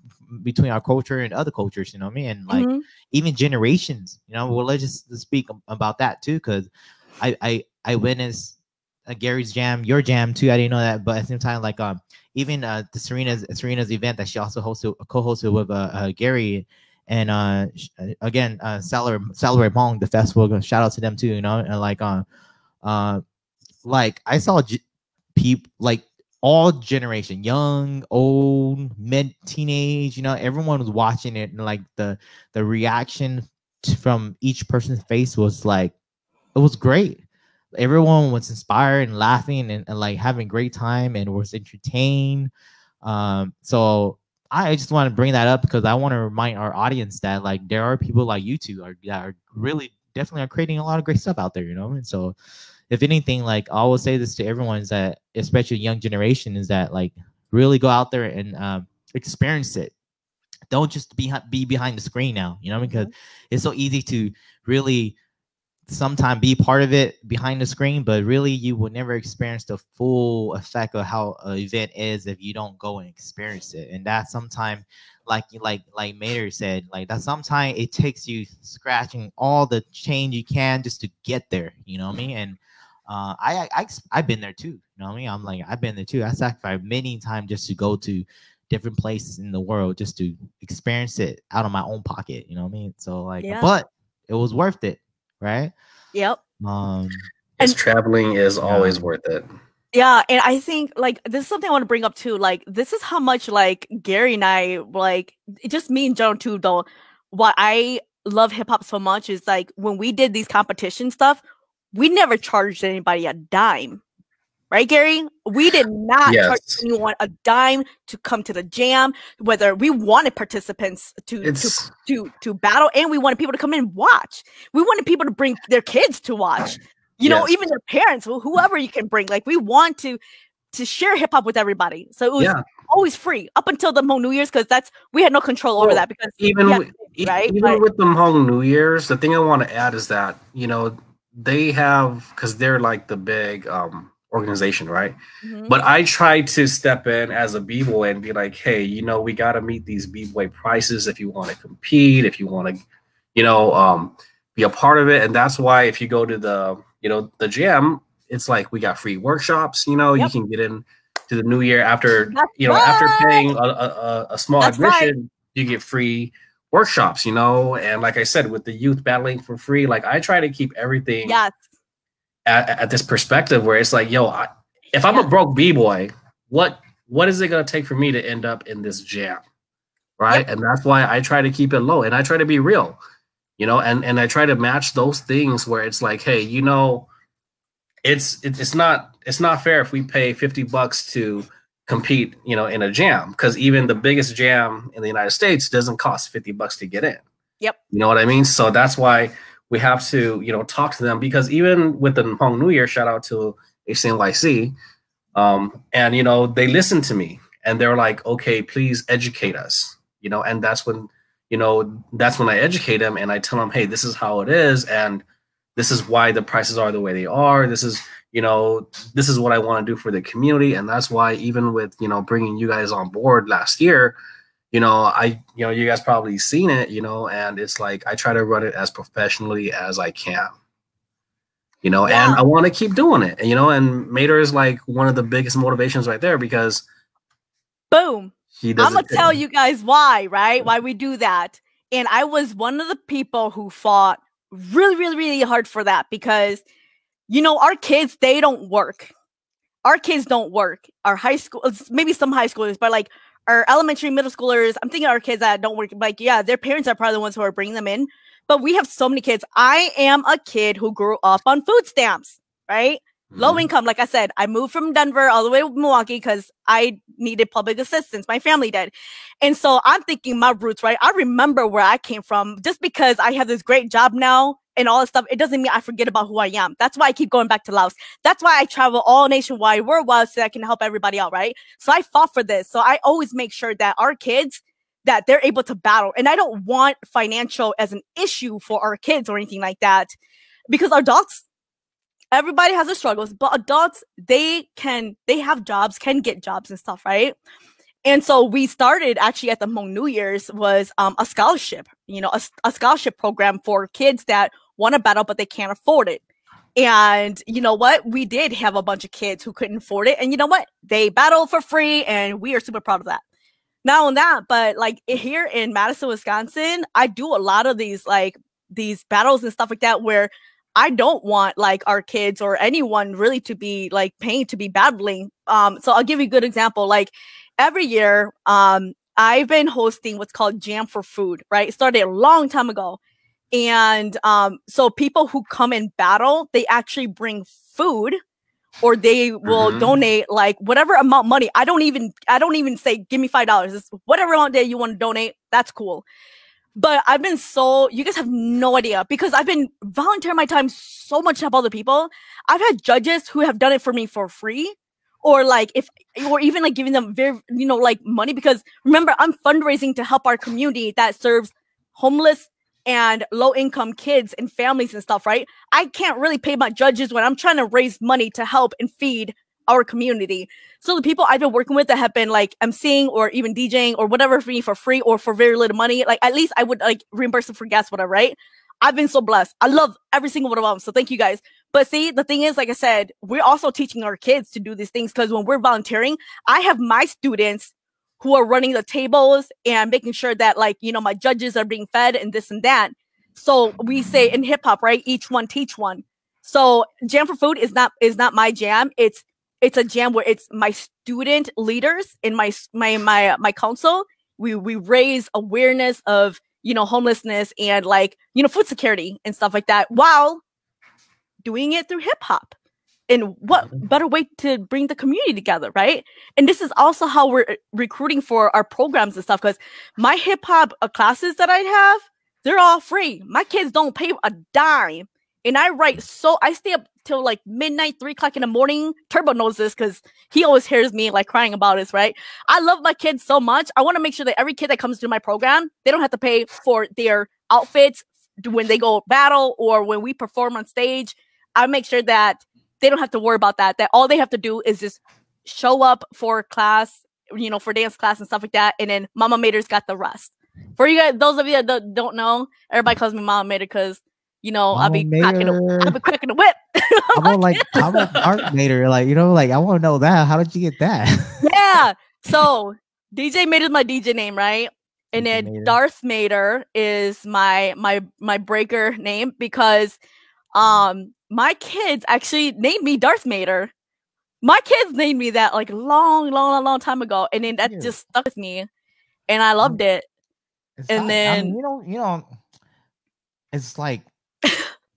between our culture and other cultures. You know what I mean? And like even generations. You know, well, let's just speak about that too, because I witnessed Gary's jam, your jam too. I didn't know that, but at the same time, like even the Serena's event that she also co-hosted with Gary, and again Celebrate Hmong, the festival. Shout out to them too, you know. And like I saw people like all generation, young, old, mid, teenage. You know, everyone was watching it, and like the reaction from each person's face was like it was great. Everyone was inspired and laughing and like having a great time and was entertained. So I just want to bring that up because I want to remind our audience that like there are people like you two that are really definitely are creating a lot of great stuff out there, you know. And so if anything, like I always say this to everyone is that, especially young generation, is that like really go out there and experience it. Don't just be behind the screen now, you know, because it's so easy to really sometimes be part of it behind the screen, but really you will never experience the full effect of how an event is if you don't go and experience it. And that sometimes, like Mayder said, like that sometimes it takes you scratching all the change you can just to get there. You know what I mean? And I've been there too. You know what I mean? I'm like I've been there too. I sacrificed many times just to go to different places in the world just to experience it out of my own pocket. You know what I mean? So like, but it was worth it. Right. Yep. And traveling is always worth it. Yeah, and I think like this is something I want to bring up too. Like this is how much like Gary and I like just me and Joan too. Though, what I love hip hop so much is like when we did these competition stuff, we never charged anybody a dime. Right, Gary? We did not charge anyone a dime to come to the jam. Whether we wanted participants to battle, and we wanted people to come in and watch. We wanted people to bring their kids to watch. You know, even their parents, whoever you can bring. Like we want to share hip hop with everybody. So it was always free up until the Hmong New Year's because we had no control over that because even with the Hmong New Year's, the thing I want to add is that you know they have because they're like the big organization, right? But I try to step in as a b-boy and be like, hey, you know, we got to meet these b-boy prices if you want to compete, if you want to, you know, be a part of it. And that's why if you go to the jam, it's like we got free workshops, you know, you can get in to the new year after after paying a small admission, you get free workshops, you know. And like I said, with the youth battling for free, like I try to keep everything at this perspective where it's like, yo, if I'm a broke b-boy, what is it going to take for me to end up in this jam, right? And that's why I try to keep it low and I try to be real, you know, and I try to match those things where it's like, hey, you know, it's not fair if we pay $50 to compete, you know, in a jam, because even the biggest jam in the United States doesn't cost $50 to get in. You know what I mean? So that's why we have to, you know, talk to them, because even with the Hmong New Year, shout out to HCNYC, and, you know, they listened to me and they're like, okay, please educate us, you know, and that's when I educate them and I tell them, hey, this is how it is. And this is why the prices are the way they are. This is, you know, this is what I want to do for the community. And that's why even with, you know, bringing you guys on board last year, you know, you guys probably seen it, you know, and it's like, I try to run it as professionally as I can, you know, and I want to keep doing it, you know, and Mayder is like one of the biggest motivations right there because boom, I'm going to tell you guys why, right? Why we do that. And I was one of the people who fought really, really, really hard for that because, you know, our kids, they don't work. Our kids don't work. Our high school, maybe some high schoolers, but like our elementary, middle schoolers, I'm thinking our kids that don't work, like, yeah, their parents are probably the ones who are bringing them in. But we have so many kids. I am a kid who grew up on food stamps, right? Low income, like I said, I moved from Denver all the way to Milwaukee because I needed public assistance. My family did. And so I'm thinking my roots, right? I remember where I came from. Just because I have this great job now and all this stuff, it doesn't mean I forget about who I am. That's why I keep going back to Laos. That's why I travel all nationwide, worldwide, so I can help everybody out, right? So I fought for this. So I always make sure that our kids, that they're able to battle. And I don't want financial as an issue for our kids or anything like that. Because adults, everybody has their struggles, but adults, they have jobs, can get jobs and stuff, right? And so we started actually at the Hmong New Year's was a scholarship, a scholarship program for kids that want to battle, but they can't afford it. And you know what? We did have a bunch of kids who couldn't afford it. And you know what? They battled for free, and we are super proud of that. Not only that, but like here in Madison, Wisconsin, I do a lot of these battles and stuff like that where I don't want like our kids or anyone really to be like paying to be battling. So I'll give you a good example. Like every year, I've been hosting what's called Jam for Food, right? It started a long time ago. And so people who come and battle, they actually bring food, or they will donate like whatever amount of money. I don't even say, give me $5. It's whatever amount that you want to donate. That's cool. But I've been you guys have no idea, because I've been volunteering my time so much to help other people. I've had judges who have done it for me for free, or even like giving them very, like money, because remember, I'm fundraising to help our community that serves homeless and low income kids and families and stuff, right? I can't really pay my judges when I'm trying to raise money to help and feed our community. So the people I've been working with that have been like emceeing or even DJing or whatever for me for free or for very little money, like at least I would like reimburse them for gas, whatever, right? I've been so blessed. I love every single one of them. So thank you guys. But see, the thing is, like I said, we're also teaching our kids to do these things, because when we're volunteering, I have my students who are running the tables and making sure that like, my judges are being fed and this and that. So we say in hip hop, right? Each one teach one. So Jam for Food is not my jam. It's a jam where it's my student leaders in my council. We raise awareness of, homelessness and like, food security and stuff like that, while doing it through hip hop. And what better way to bring the community together, right? And this is also how we're recruiting for our programs and stuff, because my hip hop classes that I have, they're all free. My kids don't pay a dime. And I stay up till like midnight, 3 o'clock in the morning. Turbo knows this because he always hears me like crying about this, right? I love my kids so much. I want to make sure that every kid that comes to my program, they don't have to pay for their outfits when they go battle or when we perform on stage. I make sure that they don't have to worry about that all they have to do is just show up for class, for dance class and stuff like that. And then Mama Mayder's got the rest. For you guys, those of you that don't know, everybody calls me Mama Mayder because, I'll be cracking the whip. I'm like Art Mayder, I want to know that. How did you get that? Yeah. So DJ Mayder is my DJ name, right? And then Mayder. Darth Mayder is my breaker name, because my kids actually named me Darth Mayder. My kids named me that like long time ago, and then that just stuck with me, and I loved it. It's like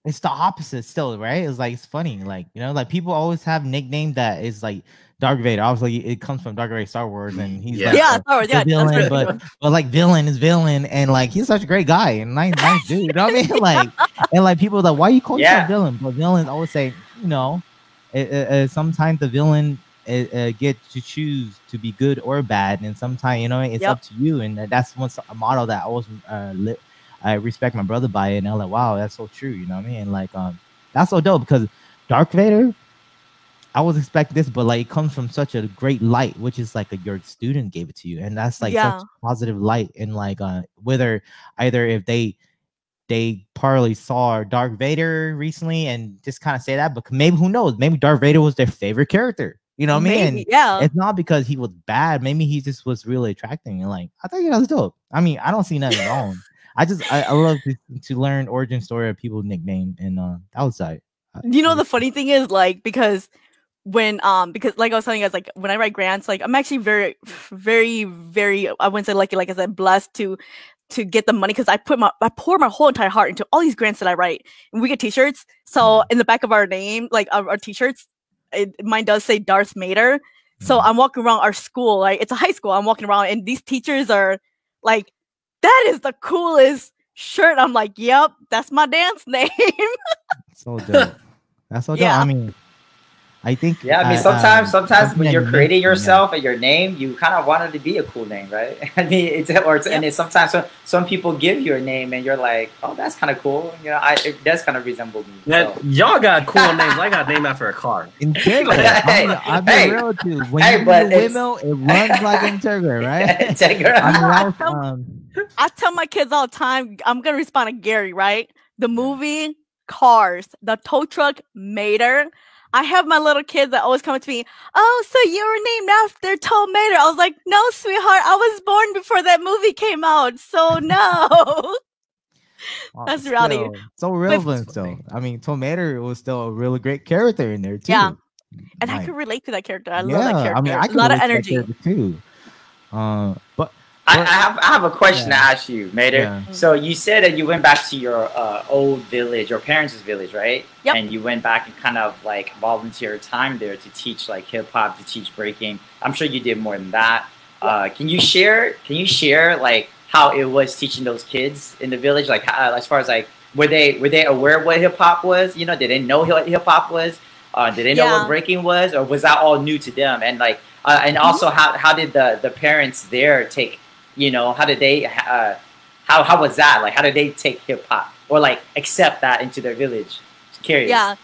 it's the opposite still, right? It's like, it's funny, like, like people always have nickname that is like Darth Vader. Obviously, it comes from Darth Vader Star Wars, and he's Star Wars, villain, but like villain is villain, and like he's such a great guy and nice dude. You know what I mean? Like, and like people are like, why you calling yourself villain? But villains always say, sometimes the villain get to choose to be good or bad, and sometimes it's up to you, and that's a model that I always I respect my brother by it, and I'm like, wow, that's so true. You know what I mean? Like, that's so dope, because Darth Vader, I was expecting this, but like it comes from such a great light, which is like your student gave it to you, and that's like such positive light. And like whether either if they partly saw Darth Vader recently and just kind of say that, but maybe who knows? Maybe Darth Vader was their favorite character. You know what I mean? And yeah. It's not because he was bad. Maybe he just was really attracting. And like, I thought that was dope. I mean, I don't see nothing wrong. I love to learn origin story of people's nickname, and that was like. The funny thing is, like, because when because like I was telling you guys, like when I write grants, like I'm actually very, very, very, I wouldn't say lucky, like I said, blessed to get the money, because I pour my whole entire heart into all these grants that I write, and we get t-shirts. So in the back of our name, like our t-shirts, mine does say Darth Mayder. So I'm walking around our school, like it's a high school. I'm walking around and these teachers are like, that is the coolest shirt. I'm like, yep, that's my dance name. So dope. That's so dope. I mean, I think. Yeah, I mean, sometimes when you're creating yourself and your name, you kind of want it to be a cool name, right? I mean, and it's sometimes some people give you a name and you're like, oh, that's kind of cool. You know, it does kind of resemble me. Yeah, so. Y'all got cool names. I got named after a car. Integra. I'll be real too. When you do a windmill, it runs like Integra, right? Integra. I tell my kids all the time, I'm gonna respond to Gary, right? The movie Cars, the tow truck Mayder. I have my little kids that always come to me, oh, so you were named after Tow Mayder. I was like, no, sweetheart, I was born before that movie came out, so no. That's reality. So relevant, though. I mean, Tow Mayder was still a really great character in there, too. Yeah, and I could relate to that character. I love that character. I mean, I could a lot of energy, too. But I have a question to ask you, Mayder. Yeah. So you said that you went back to your old village, your parents' village, right? Yep. And you went back and kind of like volunteered time there to teach like hip hop, to teach breaking. I'm sure you did more than that. Can you share like how it was teaching those kids in the village? Like as far as like were they aware of what hip hop was? You know, did they know what hip hop was? Did they know what breaking was, or was that all new to them? And like and also how did the parents there take? You know, how did they, how was that? Like, how did they take hip hop or like accept that into their village? Just curious. Yeah.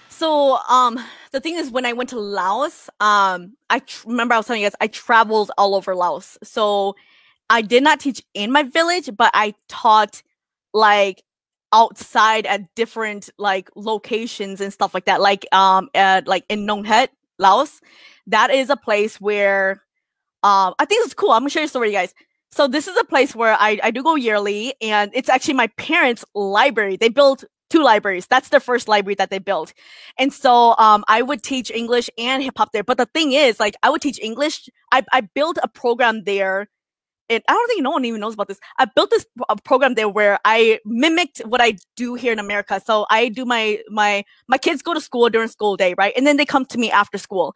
So, the thing is, when I went to Laos, remember I was telling you guys, I traveled all over Laos. So I did not teach in my village, but I taught like outside at different like locations and stuff like that. Like, like in Nong Het, Laos, that is a place where, I think it's cool. I'm gonna share a story, guys. So this is a place where I do go yearly, and it's actually my parents' library. They built 2 libraries. That's their first library that they built. And so I would teach English and hip hop there. But the thing is, like, I would teach English. I built a program there. And I don't think no one even knows about this. I built this program there where I mimicked what I do here in America. So I do my kids go to school during school day, right? And then they come to me after school.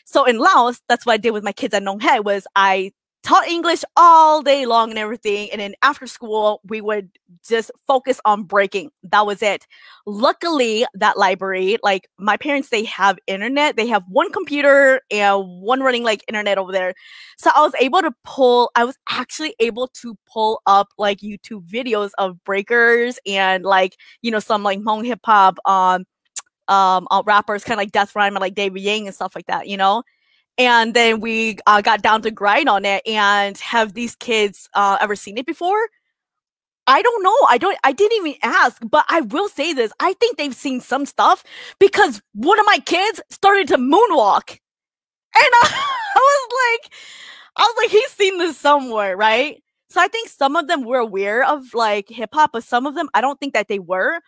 So in Laos, that's what I did with my kids at Nong Het, was I taught English all day long and everything. And then after school, we would just focus on breaking. That was it. Luckily, that library, like my parents, they have internet. They have 1 computer and 1 running like internet over there. So I was actually able to pull up like YouTube videos of breakers and like, you know, some like Hmong Hip Hop rappers, kind of like Death Rhyme and like David Yang and stuff like that, you know? And then we got down to grind on it. And have these kids ever seen it before? I don't know. I didn't even ask, but I will say this. I think they've seen some stuff because one of my kids started to moonwalk. And I was like, he's seen this somewhere, right? So I think some of them were aware of like hip hop, but some of them, I don't think that they were.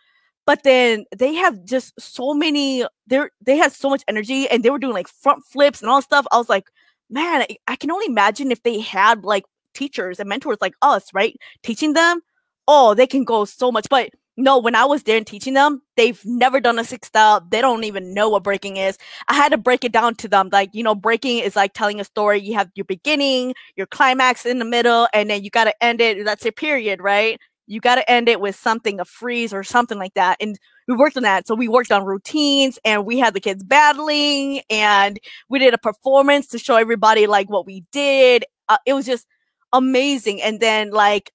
But then they have just so many, they had so much energy, and they were doing like front flips and all stuff. I was like, man, I can only imagine if they had like teachers and mentors like us, right? Teaching them, oh, they can go so much. But no, when I was there and teaching them, they've never done a 6-step. They don't even know what breaking is. I had to break it down to them. Like, you know, breaking is like telling a story. You have your beginning, your climax in the middle, and then you got to end it. That's a period, right? You got to end it with something, a freeze or something like that. And we worked on that. So we worked on routines, and we had the kids battling, and we did a performance to show everybody like what we did. It was just amazing. And then like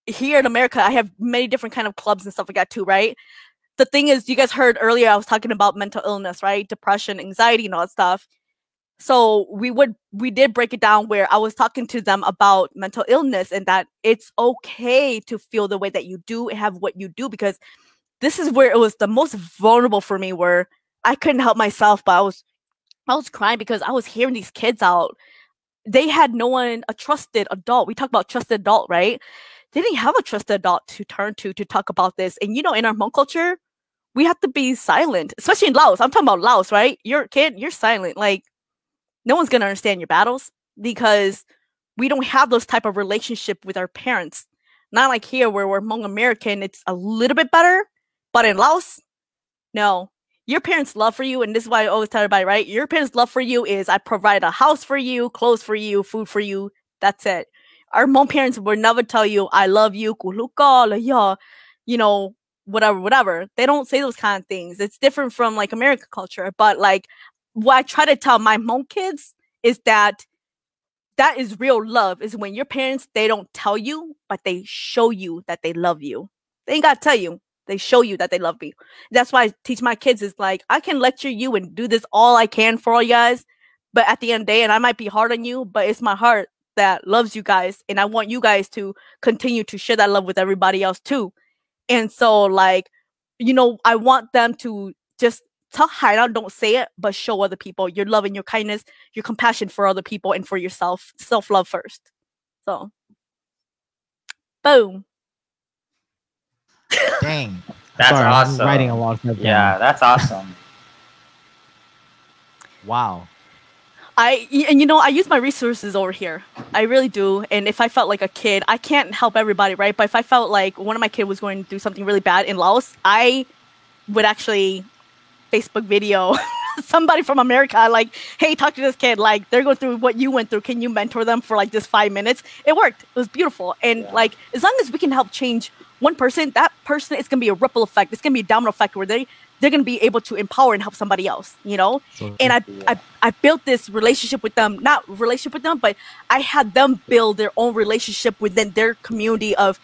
here in America, I have many different kind of clubs and stuff like that too, right? The thing is, you guys heard earlier, I was talking about mental illness, right? Depression, anxiety, and all that stuff. So we did break it down where I was talking to them about mental illness, and that it's okay to feel the way that you do, have what you do, because this is where it was the most vulnerable for me, where I couldn't help myself, but I was crying because I was hearing these kids out. They had no one, a trusted adult. We talk about trusted adult, right? They didn't have a trusted adult to turn to talk about this. And you know, in our Hmong culture, we have to be silent, especially in Laos. I'm talking about Laos, right? You're a kid, you're silent. Like, no one's gonna understand your battles because we don't have those type of relationship with our parents. Not like here where we're Hmong American, it's a little bit better. But in Laos, no. Your parents' love for you, and this is why I always tell everybody, right? Your parents' love for you is I provide a house for you, clothes for you, food for you. That's it. Our Hmong parents will never tell you, I love you, you know, whatever. They don't say those kind of things. It's different from like American culture. But like what I try to tell my Hmong kids is that is real love, is when your parents, they don't tell you, but they show you that they love you. They ain't got to tell you. They show you that they love you. That's why I teach my kids is like, I can lecture you and do this all I can for all you guys. But at the end of the day, and I might be hard on you, but it's my heart that loves you guys. And I want you guys to continue to share that love with everybody else too. And so like, you know, I want them to just hide out, don't say it, but show other people your love and your kindness, your compassion for other people and for yourself. Self-love first. So, boom. Dang. That's awesome. I'm writing a lot of stuff down. Yeah, that's awesome. Wow. And you know, I use my resources over here. I really do. And if I felt like a kid, I can't help everybody, right? But if I felt like one of my kids was going to do something really bad in Laos, I would actually Facebook video somebody from America, like, hey, talk to this kid, like they're going through what you went through, can you mentor them for like just 5 minutes? It worked. It was beautiful. And like, as long as we can help change one person, that person, it's gonna be a ripple effect. It's gonna be a domino effect where they're gonna be able to empower and help somebody else, you know. So, and I built this relationship with them, not relationship with them, but I had them build their own relationship within their community of,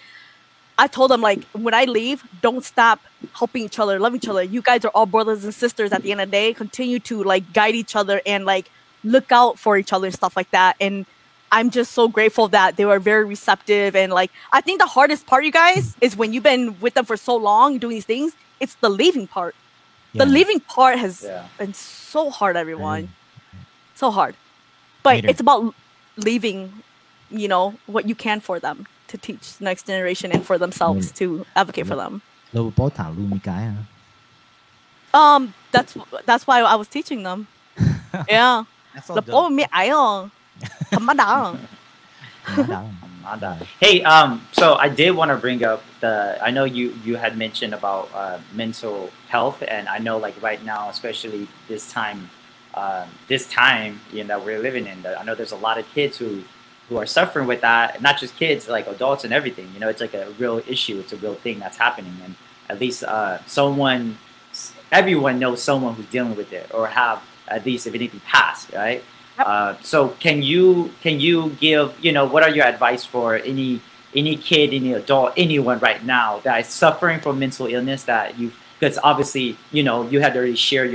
I told them, like, when I leave, don't stop helping each other, love each other. You guys are all brothers and sisters at the end of the day. Continue to, like, guide each other and, like, look out for each other and stuff like that. And I'm just so grateful that they were very receptive. And, like, I think the hardest part, you guys, is when you've been with them for so long doing these things, it's the leaving part. Yeah. The leaving part has been so hard, everyone. So hard. But it's about leaving, you know, what you can for them, to teach the next generation and for themselves to advocate for them. That's why I was teaching them. Yeah. Hey, so I did want to bring up I know you had mentioned about mental health, and I know like right now, especially this time, you know, we're living in, I know there's a lot of kids who are suffering with that, not just kids, like adults and everything. You know, it's like a real issue. It's a real thing that's happening. And at least everyone knows someone who's dealing with it, or have at least, if anything, passed, right? So can you give, you know, what are your advice for any kid, any adult, anyone right now that is suffering from mental illness that because obviously, you know, you had already shared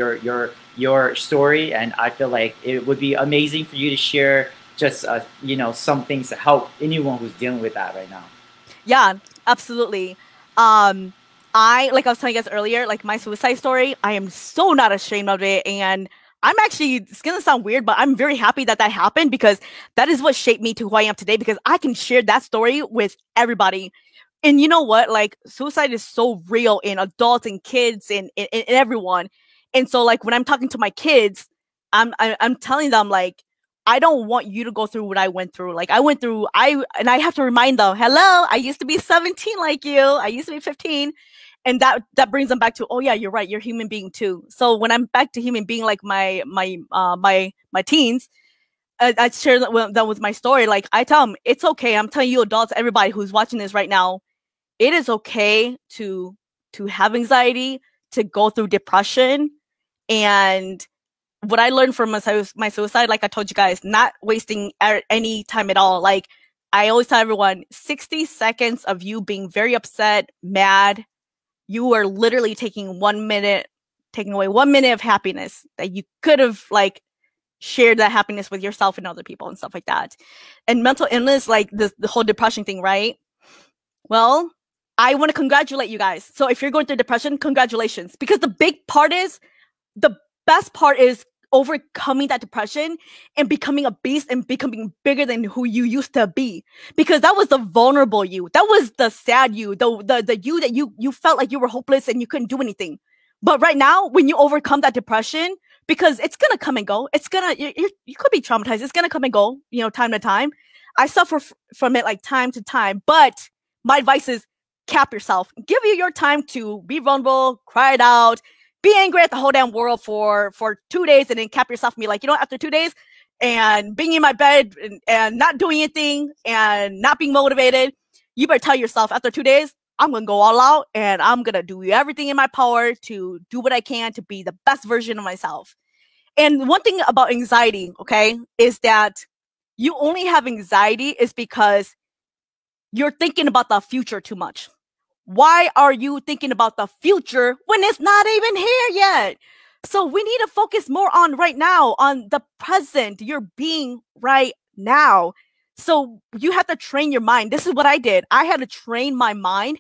your story, and I feel like it would be amazing for you to share just, you know, some things to help anyone who's dealing with that right now. Yeah, absolutely. Like I was telling you guys earlier, like my suicide story, I am so not ashamed of it. And I'm actually, it's going to sound weird, but I'm very happy that happened, because that is what shaped me to who I am today, because I can share that story with everybody. And you know what? Like, suicide is so real in adults and kids and everyone. And so like when I'm talking to my kids, I'm telling them, like, I don't want you to go through what I went through. Like, I went through, I have to remind them, hello, I used to be 17 like you. I used to be 15. And that brings them back to, oh yeah, you're right. You're a human being too. So when I'm back to human being, like my teens, I share that with my story. Like, I tell them, it's okay. I'm telling you, adults, everybody who's watching this right now, it is okay to have anxiety, to go through depression. And what I learned from my suicide, like I told you guys, not wasting any time at all. Like, I always tell everyone, 60 seconds of you being very upset, mad, you are literally taking away 1 minute of happiness that you could have, like, shared that happiness with yourself and other people and stuff like that. And mental illness, like the whole depression thing, right? Well, I want to congratulate you guys. So if you're going through depression, congratulations. Because the best part is overcoming that depression and becoming a beast and becoming bigger than who you used to be. Because that was the vulnerable you. That was the sad you. The you that you felt like you were hopeless and you couldn't do anything. But right now, when you overcome that depression, because it's going to come and go, it's going to, you could be traumatized. It's going to come and go, you know, time to time. I suffer from it like time to time, but my advice is cap yourself. Give you your time to be vulnerable, cry it out, be angry at the whole damn world for 2 days, and then cap yourself and be like, you know, after 2 days and being in my bed and not doing anything and not being motivated, you better tell yourself after 2 days, I'm going to go all out and I'm going to do everything in my power to do what I can to be the best version of myself. And one thing about anxiety, okay, is that you only have anxiety is because you're thinking about the future too much. Why are you thinking about the future when it's not even here yet? So we need to focus more on right now, on the present, you're being right now. So you have to train your mind. This is what I did. I had to train my mind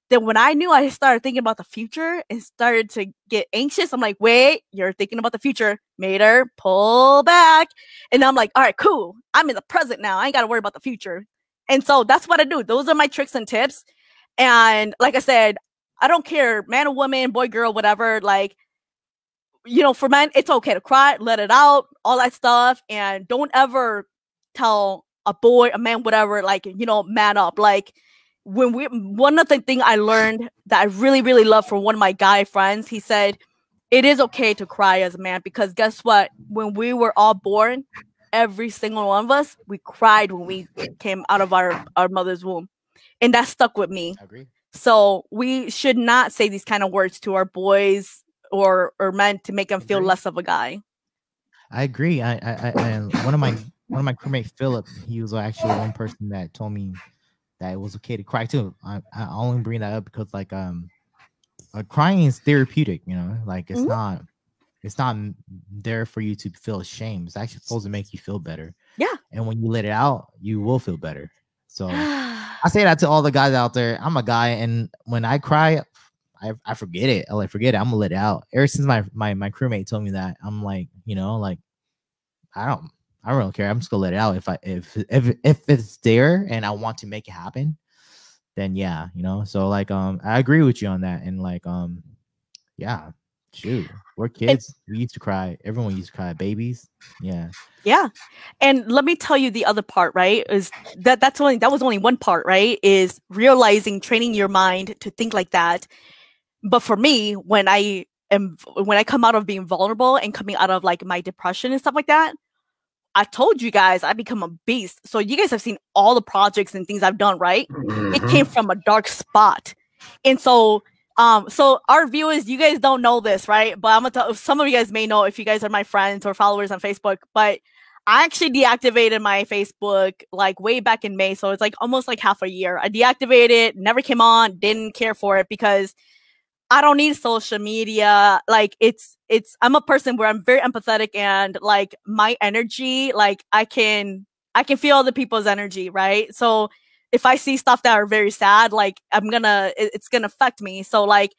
that when I knew I started thinking about the future and started to get anxious, I'm like, wait, you're thinking about the future. Mayder, pull back. And I'm like, all right, cool. I'm in the present now. I ain't got to worry about the future. And so that's what I do. Those are my tricks and tips. And like I said, I don't care, man or woman, boy, girl, whatever. Like, you know, for men, it's okay to cry, let it out, all that stuff. And don't ever tell a boy, a man, whatever, like, you know, man up. Like, one of the things I learned that I really, really love from one of my guy friends, he said, it is okay to cry as a man, because guess what? When we were all born, every single one of us, we cried when we came out of our mother's womb. And that stuck with me. I agree. So we should not say these kind of words to our boys or men to make them feel less of a guy. I agree. And one of my crewmates, Philip, he was actually one person that told me that it was okay to cry too. I only bring that up because like crying is therapeutic, you know, like it's not there for you to feel shame. It's actually supposed to make you feel better. Yeah. And when you let it out, you will feel better. So I say that to all the guys out there. I'm a guy, and when I cry, I forget it. I forget it. I'm gonna let it out. Ever since my crewmate told me that, I'm like, you know, like I don't really care. I'm just gonna let it out. If it's there and I want to make it happen, then yeah, you know. So like I agree with you on that. And like yeah, shoot, we're kids. We used to cry. Everyone used to cry. Babies. Yeah. And let me tell you the other part, right? Is that was only one part, right? Is realizing, training your mind to think like that. But for me, when I come out of being vulnerable and coming out of like my depression and stuff like that, I told you guys I become a beast. So you guys have seen all the projects and things I've done, right? It came from a dark spot. And so our viewers, you guys don't know this, right? But I'm gonna tell, some of you guys may know if you guys are my friends or followers on Facebook, but I actually deactivated my Facebook like way back in May. So it's like almost like half a year. I deactivated it, never came on, didn't care for it because I don't need social media. Like I'm a person where I'm very empathetic, and like my energy, like I can feel other people's energy, right? So if I see stuff that are very sad, like it's gonna affect me. So like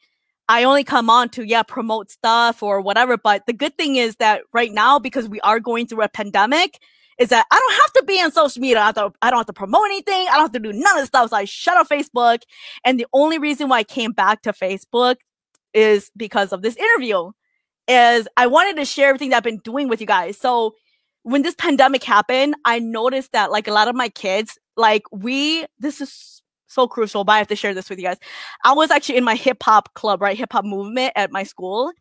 I only come on to promote stuff or whatever. But the good thing is that right now, because we are going through a pandemic, is that I don't have to be on social media. I don't have to promote anything. I don't have to do none of this stuff. So I shut off Facebook. And the only reason why I came back to Facebook is because of this interview. Is I wanted to share everything that I've been doing with you guys. So when this pandemic happened, I noticed that like a lot of my kids, like this is so crucial, but I have to share this with you guys. I was actually in my hip hop club, right? Hip hop movement at my school.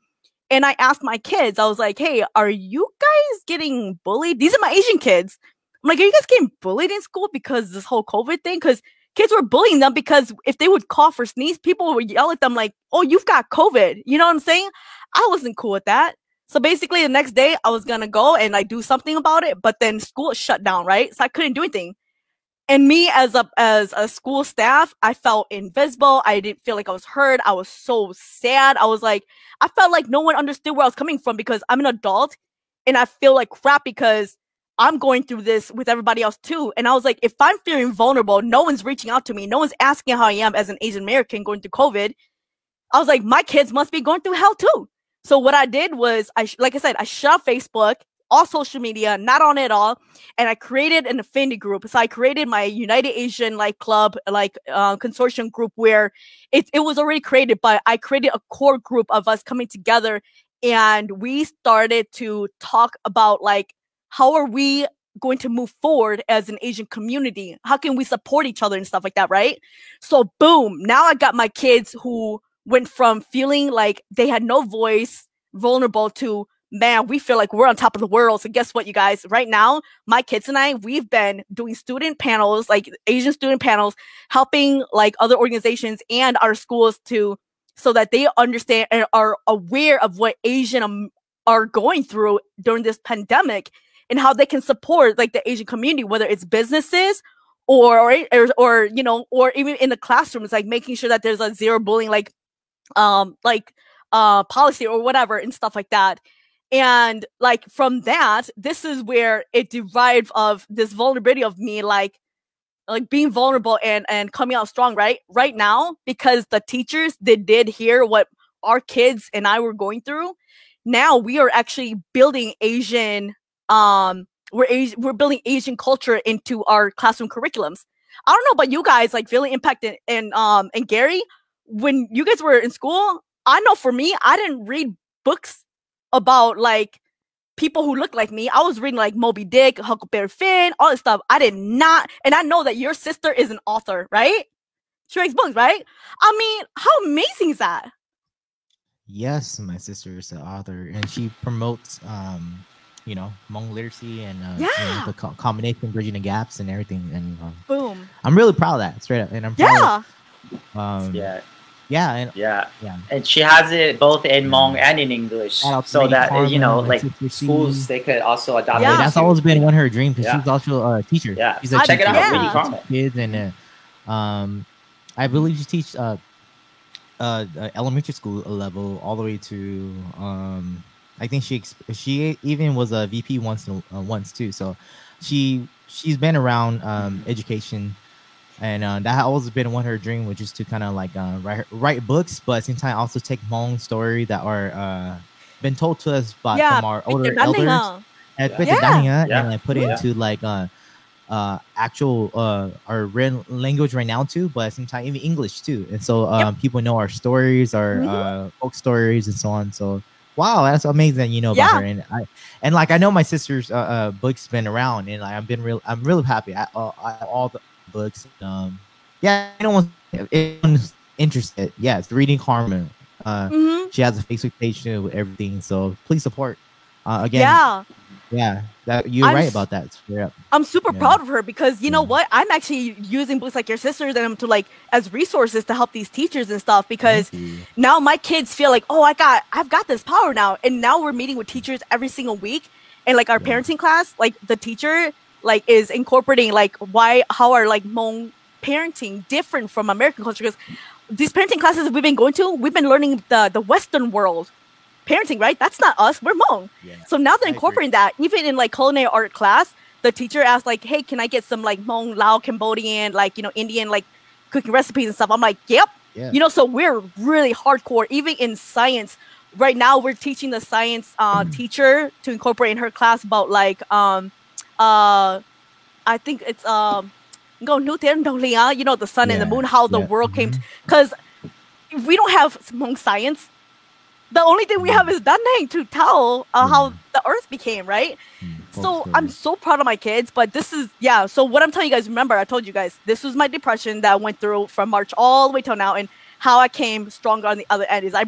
And I asked my kids, I was like, hey, are you guys getting bullied? These are my Asian kids. I'm like, are you guys getting bullied in school because of this whole COVID thing? Because kids were bullying them because if they would cough or sneeze, people would yell at them like, oh, you've got COVID. You know what I'm saying? I wasn't cool with that. So basically the next day I was going to go and like do something about it, but then school shut down, right? So I couldn't do anything. And me as a school staff, I felt invisible. I didn't feel like I was heard. I was so sad. I felt like no one understood where I was coming from because I'm an adult and I feel like crap because I'm going through this with everybody else too. And I was like, if I'm feeling vulnerable, no one's reaching out to me. No one's asking how I am as an Asian American going through COVID. I was like, my kids must be going through hell too. So what I did was, like I said, I shut off Facebook. all social media, not on it all. And I created an affinity group. So I created my United Asian like club, like consortium group where it was already created, but I created a core group of us coming together, and we started to talk about like, how are we going to move forward as an Asian community? How can we support each other and stuff like that, right? So boom, now I got my kids who went from feeling like they had no voice, vulnerable, to, man, we feel like we're on top of the world. So guess what, you guys? Right now, my kids and I, we've been doing student panels, like Asian student panels, helping like other organizations and our schools so that they understand and are aware of what Asian are going through during this pandemic, and how they can support like the Asian community, whether it's businesses or you know, or even in the classrooms, like making sure that there's a zero bullying policy or whatever and stuff like that. And like from that, this is where it derived of this vulnerability of me, like being vulnerable and coming out strong right now, because the teachers, they did hear what our kids and I were going through. Now we are actually building Asian we're building Asian culture into our classroom curriculums. I don't know about you guys, like feeling impacted, and Gary, when you guys were in school, I know for me, I didn't read books about like people who look like me. I was reading like Moby Dick, Huckleberry Finn, all this stuff. I did not, and I know that your sister is an author, right? She writes books, right? I mean, how amazing is that? Yes, my sister is an author, and she promotes you know, Hmong literacy and you know, the combination, bridging the gaps and everything. And boom, I'm really proud of that, straight up. And I'm proud of, and she has it both in Hmong and in English, so that you know, like schools, they could also adopt it. That's always been one of her dreams, because she's also a teacher. She's a check teacher. it out, Winnie Carmen. Kids, and I believe she teaches elementary school level all the way to I think she even was a VP once too. So she's been around education, and that has always been one of her dreams, which is to kind of like write books, but at the same time also take Hmong story that are been told to us from our older elders, and like put it into like actual our language right now too, but at the same time even English too. And so people know our stories, our folk stories, and so on. So wow, that's amazing, you know, about her. And I know my sister's books been around, and like I'm really happy at all the books. Anyone's interested, it's Reading Carmen. She has a Facebook page too with everything, so please support. Again, that you're right about that. I'm super proud of her, because you know what? I'm actually using books like your sisters and to like as resources to help these teachers and stuff, because now my kids feel like, oh, I've got this power now. And now we're meeting with teachers every single week, and like our parenting class, like the teacher like is incorporating like how are like Hmong parenting different from American culture, because these parenting classes we've been going to, we've been learning the Western world parenting, right? That's not us, we're Hmong. So now they're incorporating that. Even in like culinary art class, the teacher asked like, hey, can I get some like Hmong, Lao, Cambodian, like, you know, Indian like cooking recipes and stuff? I'm like, yep. You know, so we're really hardcore. Even in science right now, we're teaching the science teacher to incorporate in her class about like I think it's you know, the sun and the moon, how the world came, because we don't have Hmong science. The only thing we have is Danang to tell how the earth became, right? So I'm so proud of my kids, but this is, so what I'm telling you guys, remember, I told you guys, this was my depression that I went through from March all the way till now, and how I came stronger on the other end is I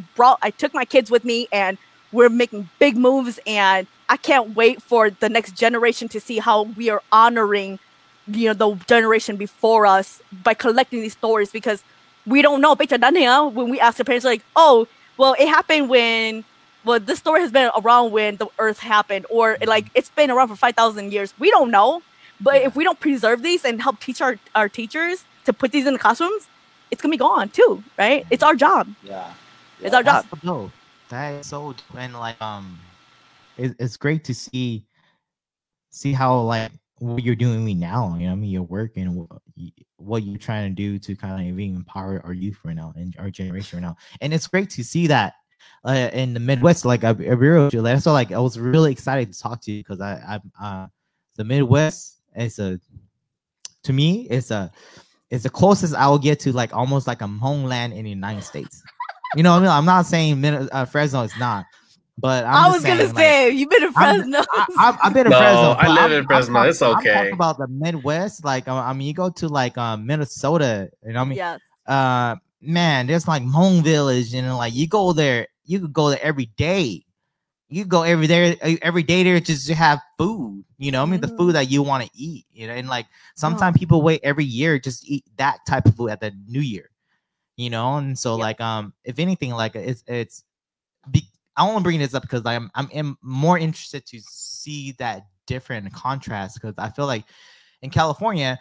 took my kids with me, and we're making big moves, and I can't wait for the next generation to see how we are honoring, you know, the generation before us by collecting these stories, because we don't know. When we ask the parents, like, oh, well, it happened this story has been around when the earth happened, or like it's been around for 5,000 years. We don't know. But if we don't preserve these and help teach our teachers to put these in the classrooms, it's going to be gone too, right? It's our job. It's our job. That is so dope. And like, it's great to see how like what you're doing now, you know what I mean, your work and what you're trying to do to kind of even empower our youth right now and our generation right now. And it's great to see that in the Midwest, like I agree with you. Like, so like I was really excited to talk to you because the Midwest is to me it's the closest I will get to like almost like a homeland in the United States. You know what I mean? I'm not saying Fresno is not, but I was gonna say you've been in Fresno. I've been in Fresno. I live in Fresno. It's okay. I'm talking about the Midwest. Like I mean, you go to like Minnesota. You know what I mean? Yes. Man, there's like Hmong Village, and like you go there, you could go there every day. You go every day there just to have food. You know, I mean the food that you want to eat. You know, and like sometimes people wait every year just to eat that type of food at the New Year. You know, and so like if anything, like I want to bring this up because I'm more interested to see that different contrast because I feel like in California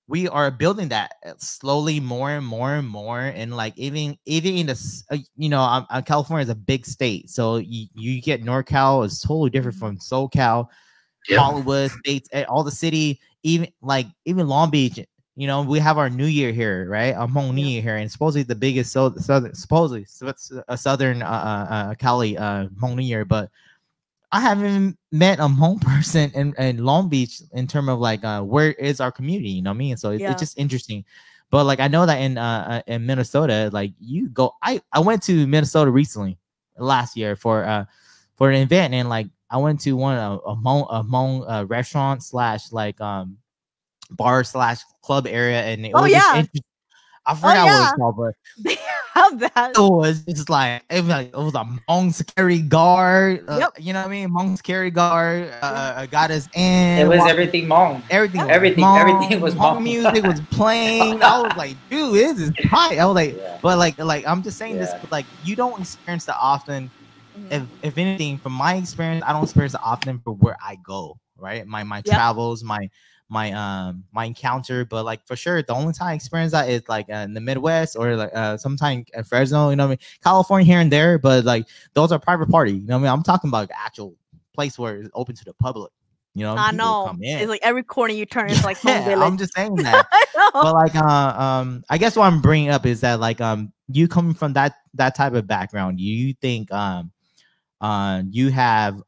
we are building that slowly more and more and more, and like even in the you know California is a big state, so you get NorCal is totally different from SoCal, Hollywood, states, all the city, even Long Beach. You know, we have our New Year here, right? A Hmong New Year here, and supposedly the biggest southern Cali Hmong New Year. But I haven't met a Hmong person in Long Beach in terms of like where is our community? You know what I mean? So it's just interesting. But like I know that in Minnesota, like you go, I went to Minnesota recently last year for an event, and like I went to one a Hmong restaurant / like bar / club area, and it was just interesting. I forgot what it's called, but they have that. It was just like it was a Hmong security guard. You know what I mean? Hmong security guard got us in. It was everything Hmong. Everything was Hmong. Music was playing. I was like, dude, this is tight. I was like, but like I'm just saying this, but like you don't experience that often. If anything, from my experience, I don't experience it often for where I go. Right, my travels, my encounter, but like for sure the only time I experience that is like in the Midwest or like sometime at Fresno, you know what I mean, California here and there, but like those are private party, you know what I mean. I'm talking about the actual place where it's open to the public, you know. I know come in. It's like every corner you turn is like Hmong Village. I'm just saying that. But like I guess what I'm bringing up is that like you coming from that type of background, you think you have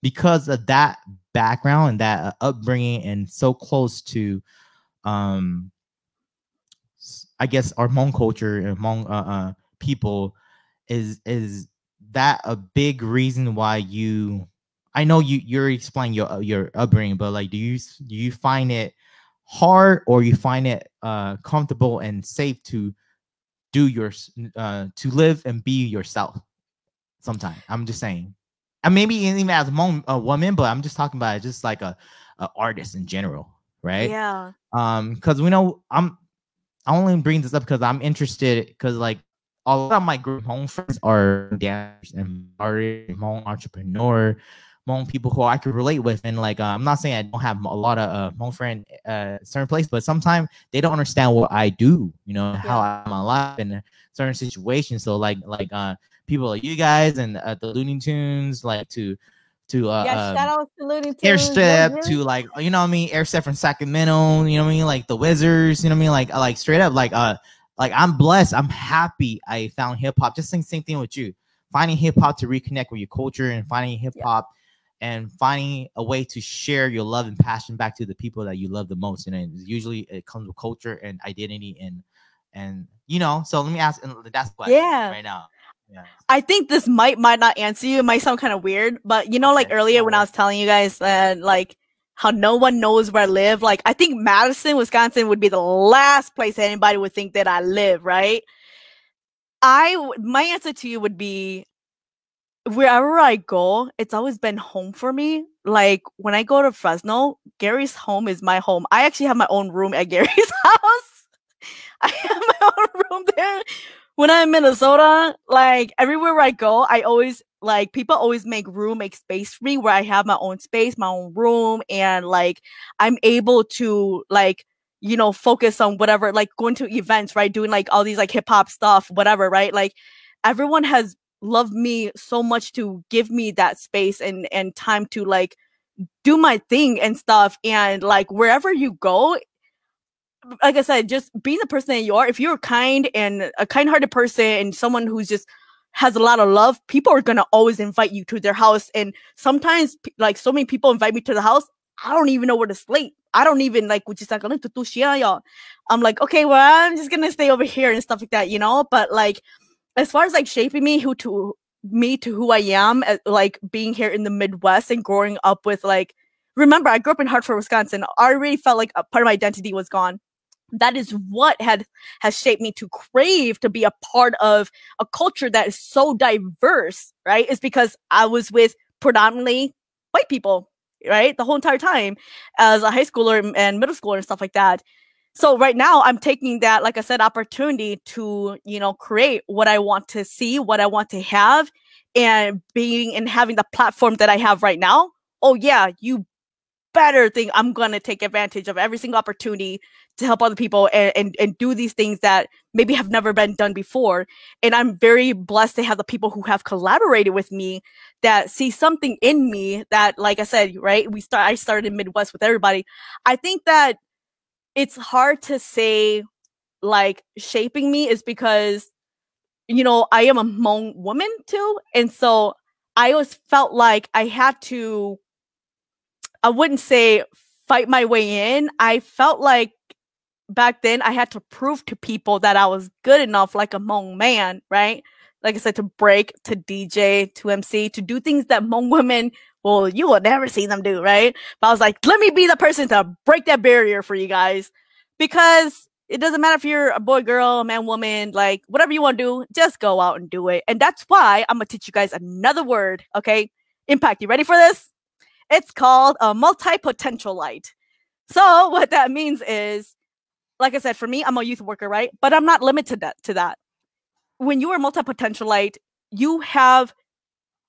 because of that background and that upbringing and so close to I guess our Hmong culture and Hmong people, is that a big reason why I know you're explaining your upbringing, but like do you find it hard or you find it comfortable and safe to do to live and be yourself sometimes? I'm just saying. And maybe even as a woman, but I'm just talking about it just like a artist in general, right? Yeah. Because we know I only bring this up because I'm interested, because like a lot of my group Hmong friends are dancers and artists, Hmong entrepreneur, Hmong people who I could relate with, and like I'm not saying I don't have a lot of Hmong friends certain place, but sometimes they don't understand what I do, you know, how I'm alive in certain situations. So like people like you guys and the Looney Tunes, like to shout out to Looney Tunes, Airstep, to like, you know what I mean, Airstep from Sacramento, you know what I mean, like the Wizards, you know what I mean, like straight up like I'm blessed, I'm happy I found hip hop. Just same thing with you, finding hip hop to reconnect with your culture and finding hip hop and finding a way to share your love and passion back to the people that you love the most. And usually it comes with culture and identity and you know. So let me ask, and that's what right now. Yeah. I think this might not answer you. It might sound kind of weird, but you know, like earlier when I was telling you guys that like how no one knows where I live, like I think Madison, Wisconsin would be the last place anybody would think that I live, right? My answer to you would be wherever I go, it's always been home for me. Like when I go to Fresno, Gary's home is my home. I actually have my own room at Gary's house. I have my own room there. When I'm in Minnesota, like everywhere I go, I always like people always make space for me where I have my own space, my own room, and like I'm able to like, you know, focus on whatever, like going to events, right? Doing like all these like hip hop stuff, whatever, right? Like everyone has loved me so much to give me that space and time to like do my thing and stuff. And like wherever you go, like I said, just being the person that you are, if you're kind and a kind-hearted person and someone who's just has a lot of love, people are gonna always invite you to their house. And sometimes, like, so many people invite me to the house, I don't even know where to sleep. I don't even like, I'm like, okay, well, I'm just gonna stay over here and stuff like that, you know. But like, as far as like shaping me to who I am, like being here in the Midwest and growing up with, like, remember, I grew up in Hartford, Wisconsin. I already felt like a part of my identity was gone. That is what has shaped me to crave to be a part of a culture that is so diverse, right? It's because I was with predominantly white people, right? The whole entire time as a high schooler and middle schooler and stuff like that. So right now I'm taking that, like I said, opportunity to, you know, create what I want to see, what I want to have, and being and having the platform that I have right now. Oh yeah, you better think I'm going to take advantage of every single opportunity to help other people and do these things that maybe have never been done before. And I'm very blessed to have the people who have collaborated with me that see something in me that, like I said, right, I started in Midwest with everybody. I think that it's hard to say, like, shaping me is because, you know, I am a Hmong woman too. And so I always felt like I had to, I wouldn't say fight my way in. I felt like back then I had to prove to people that I was good enough, like a Hmong man, right? Like I said, to break, to DJ, to MC, to do things that Hmong women, well, you will never see them do, right? But I was like, let me be the person to break that barrier for you guys. Because it doesn't matter if you're a boy, girl, man, woman, like whatever you want to do, just go out and do it. And that's why I'm going to teach you guys another word, okay? Impact. You ready for this? It's called a multi-potentialite. So what that means is, like I said, for me, I'm a youth worker, right? But I'm not limited to that. When you are multi-potentialite, you have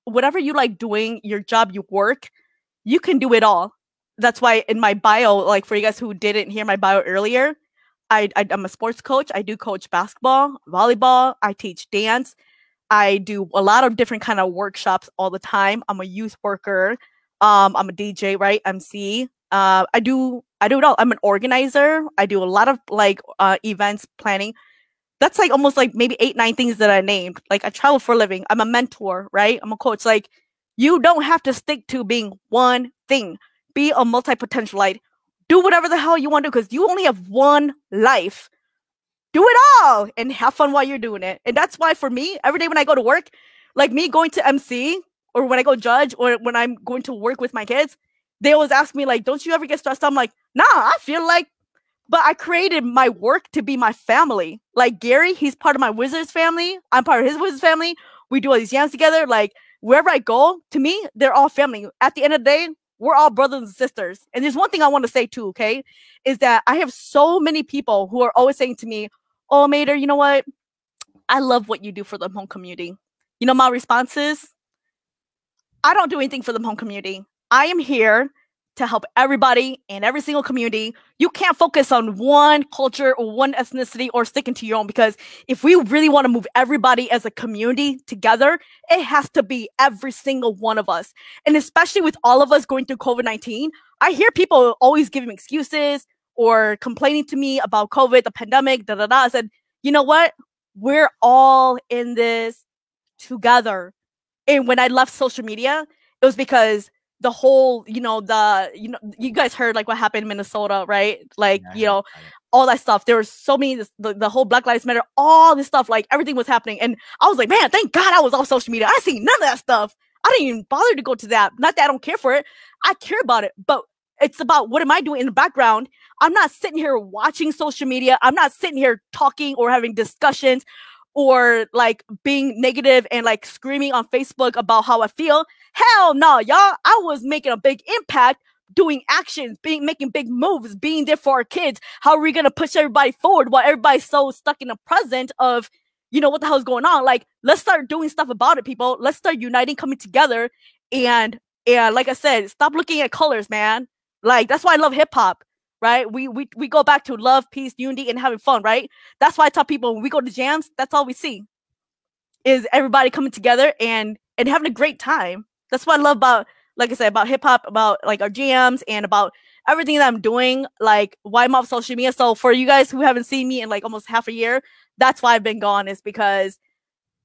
whatever you like doing, your job, you work, you can do it all. That's why in my bio, like for you guys who didn't hear my bio earlier, I'm a sports coach. I do coach basketball, volleyball. I teach dance. I do a lot of different kind of workshops all the time. I'm a youth worker. I'm a DJ, right? MC. I do it all. I'm an organizer. I do a lot of like events planning. That's like almost like maybe 8, 9 things that I named. Like I travel for a living. I'm a mentor, right? I'm a coach. Like you don't have to stick to being one thing. Be a multi-potentialite. Do whatever the hell you want to do because you only have one life. Do it all and have fun while you're doing it. And that's why for me, every day when I go to work, like me going to MC or when I go judge or when I'm going to work with my kids, they always ask me like, don't you ever get stressed out? I'm like, nah, I feel like, but I created my work to be my family. Like Gary, he's part of my Wizards family. I'm part of his Wizards family. We do all these jams together. Like wherever I go, to me, they're all family. At the end of the day, we're all brothers and sisters. And there's one thing I want to say too, okay? Is that I have so many people who are always saying to me, oh, Mayder, you know what? I love what you do for the Hmong community. You know, my response is, I don't do anything for the Hmong community. I am here to help everybody in every single community. You can't focus on one culture or one ethnicity or sticking to your own, because if we really want to move everybody as a community together, it has to be every single one of us. And especially with all of us going through COVID-19, I hear people always giving excuses or complaining to me about COVID, the pandemic, I said, you know what? We're all in this together. And when I left social media, it was because the whole, you guys heard like what happened in Minnesota, right? Like, all that stuff. There was so many, the whole Black Lives Matter, all this stuff, like everything was happening. And I was like, man, thank God I was off social media. I see none of that stuff. I didn't even bother to go to that. Not that I don't care for it. I care about it. But it's about what am I doing in the background? I'm not sitting here watching social media. I'm not sitting here talking or having discussions or like being negative and like screaming on Facebook about how I feel. Hell no, y'all. I was making a big impact, doing actions, making big moves, being there for our kids. How are we going to push everybody forward while everybody's so stuck in the present of, what the hell's going on? Like, let's start doing stuff about it, people. Let's start uniting, coming together. And like I said, stop looking at colors, man. Like, that's why I love hip hop. Right? We go back to love, peace, unity, and having fun, right? That's why I tell people when we go to jams, that's all we see is everybody coming together and having a great time. That's what I love about, like I said, about hip hop, about like our jams and about everything that I'm doing, like why I'm off social media. So for you guys who haven't seen me in like almost half a year, that's why I've been gone, is because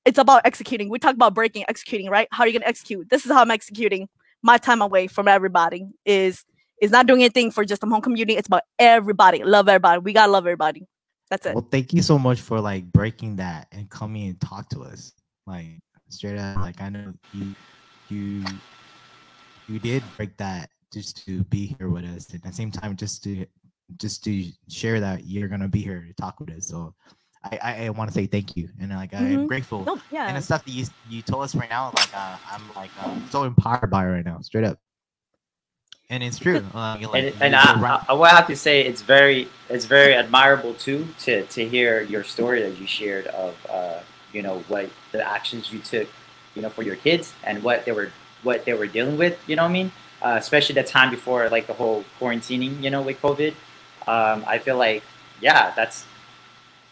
it's about executing. We talk about breaking, executing, right? How are you gonna execute? This is how I'm executing my time away from everybody. Is not doing anything for just the Hmong community. It's about everybody. Love everybody. We gotta love everybody. That's it. Well, thank you so much for like breaking that and coming and talk to us. Like straight up, like I know you did break that just to be here with us, and at the same time just to share that you're gonna be here to talk with us. So I want to say thank you, and like I'm grateful. Oh, yeah. And the stuff that you told us right now, like I'm like so empowered by it right now, straight up. And it's true. Like, I will have to say it's very admirable too to hear your story that you shared of you know, what the actions you took, you know, for your kids and what they were dealing with. You know what I mean? Especially the time before like the whole quarantining, you know, with COVID. I feel like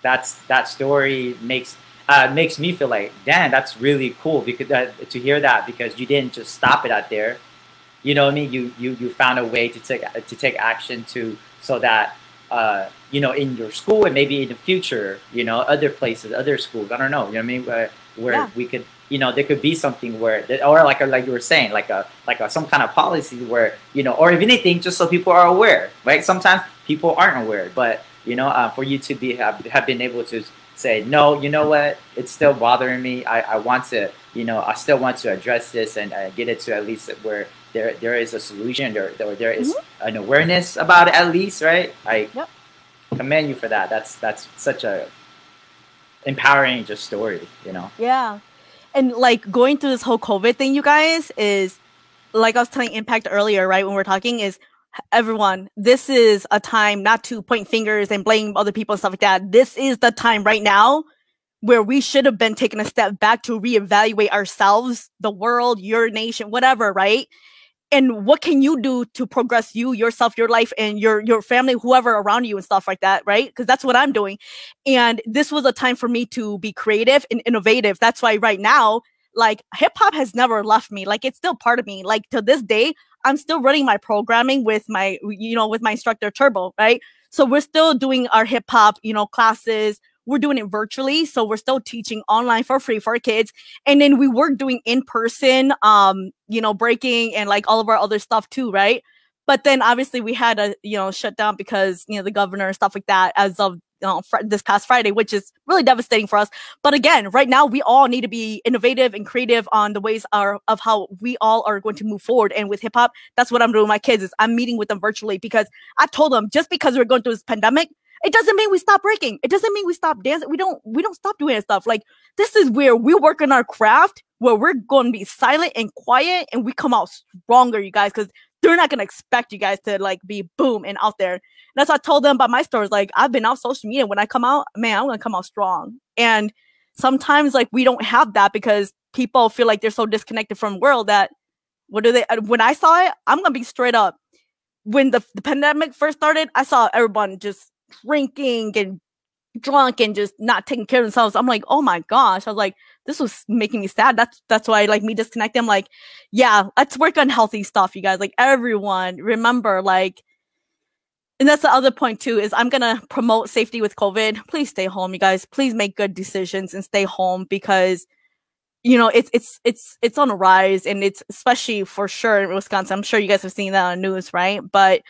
that story makes me feel like, damn, that's really cool because to hear that, because you didn't just stop it out there. You know what I mean? You found a way to take action so that you know, in your school and maybe in the future, you know, other places, other schools, I don't know, you know what I mean, where we could, you know, there could be something where, or like you were saying, like some kind of policy where, you know, or if anything, just so people are aware, right? Sometimes people aren't aware, but you know, for you to have been able to say, no, you know what, it's still bothering me. I want to, you know, I still want to address this and get it to at least where there is a solution, there is an awareness about it at least, right? I commend you for that. That's such a empowering just story, you know? Yeah. And like going through this whole COVID thing, you guys, is like I was telling Impact earlier, right? When we're talking, is everyone, this is a time not to point fingers and blame other people and stuff like that. This is the time right now where we should have been taking a step back to reevaluate ourselves, the world, your nation, whatever, right? And what can you do to progress you, yourself, your life, and your family, whoever around you and stuff like that, right? Because that's what I'm doing. And this was a time for me to be creative and innovative. That's why right now, like, hip hop has never left me. Like, it's still part of me. Like, to this day, I'm still running my programming with my, you know, with my instructor Turbo, right? So we're still doing our hip hop, you know, classes. We're doing it virtually, so we're still teaching online for free for our kids. And then we were doing in-person, you know, breaking and like all of our other stuff too, right? But then obviously we had to, you know, shut down because, you know, the governor and stuff like that as of this past Friday, which is really devastating for us. But again, right now we all need to be innovative and creative on the ways of how we all are going to move forward. And with hip hop, that's what I'm doing with my kids, is I'm meeting with them virtually, because I told them, just because we're going through this pandemic, it doesn't mean we stop breaking. It doesn't mean we stop dancing. We don't stop doing that stuff. Like, this is where we work on our craft, where we're going to be silent and quiet, and we come out stronger, you guys, because they're not going to expect you guys to like be boom and out there. And that's what I told them about my stories. Like, I've been off social media. When I come out, man, I'm going to come out strong. And sometimes like we don't have that because people feel like they're so disconnected from the world that when I saw it, I'm going to be straight up. When the pandemic first started, I saw everyone just drinking and drunk and just not taking care of themselves. I'm like, oh my gosh. I was like, this was making me sad. That's why, like, me disconnecting. I'm like, yeah, let's work on healthy stuff, you guys. Like, everyone, remember, like, and that's the other point too, is I'm gonna promote safety with COVID. Please stay home, you guys. Please make good decisions and stay home, because you know it's on a rise, and it's especially for sure in Wisconsin. I'm sure you guys have seen that on the news, right? But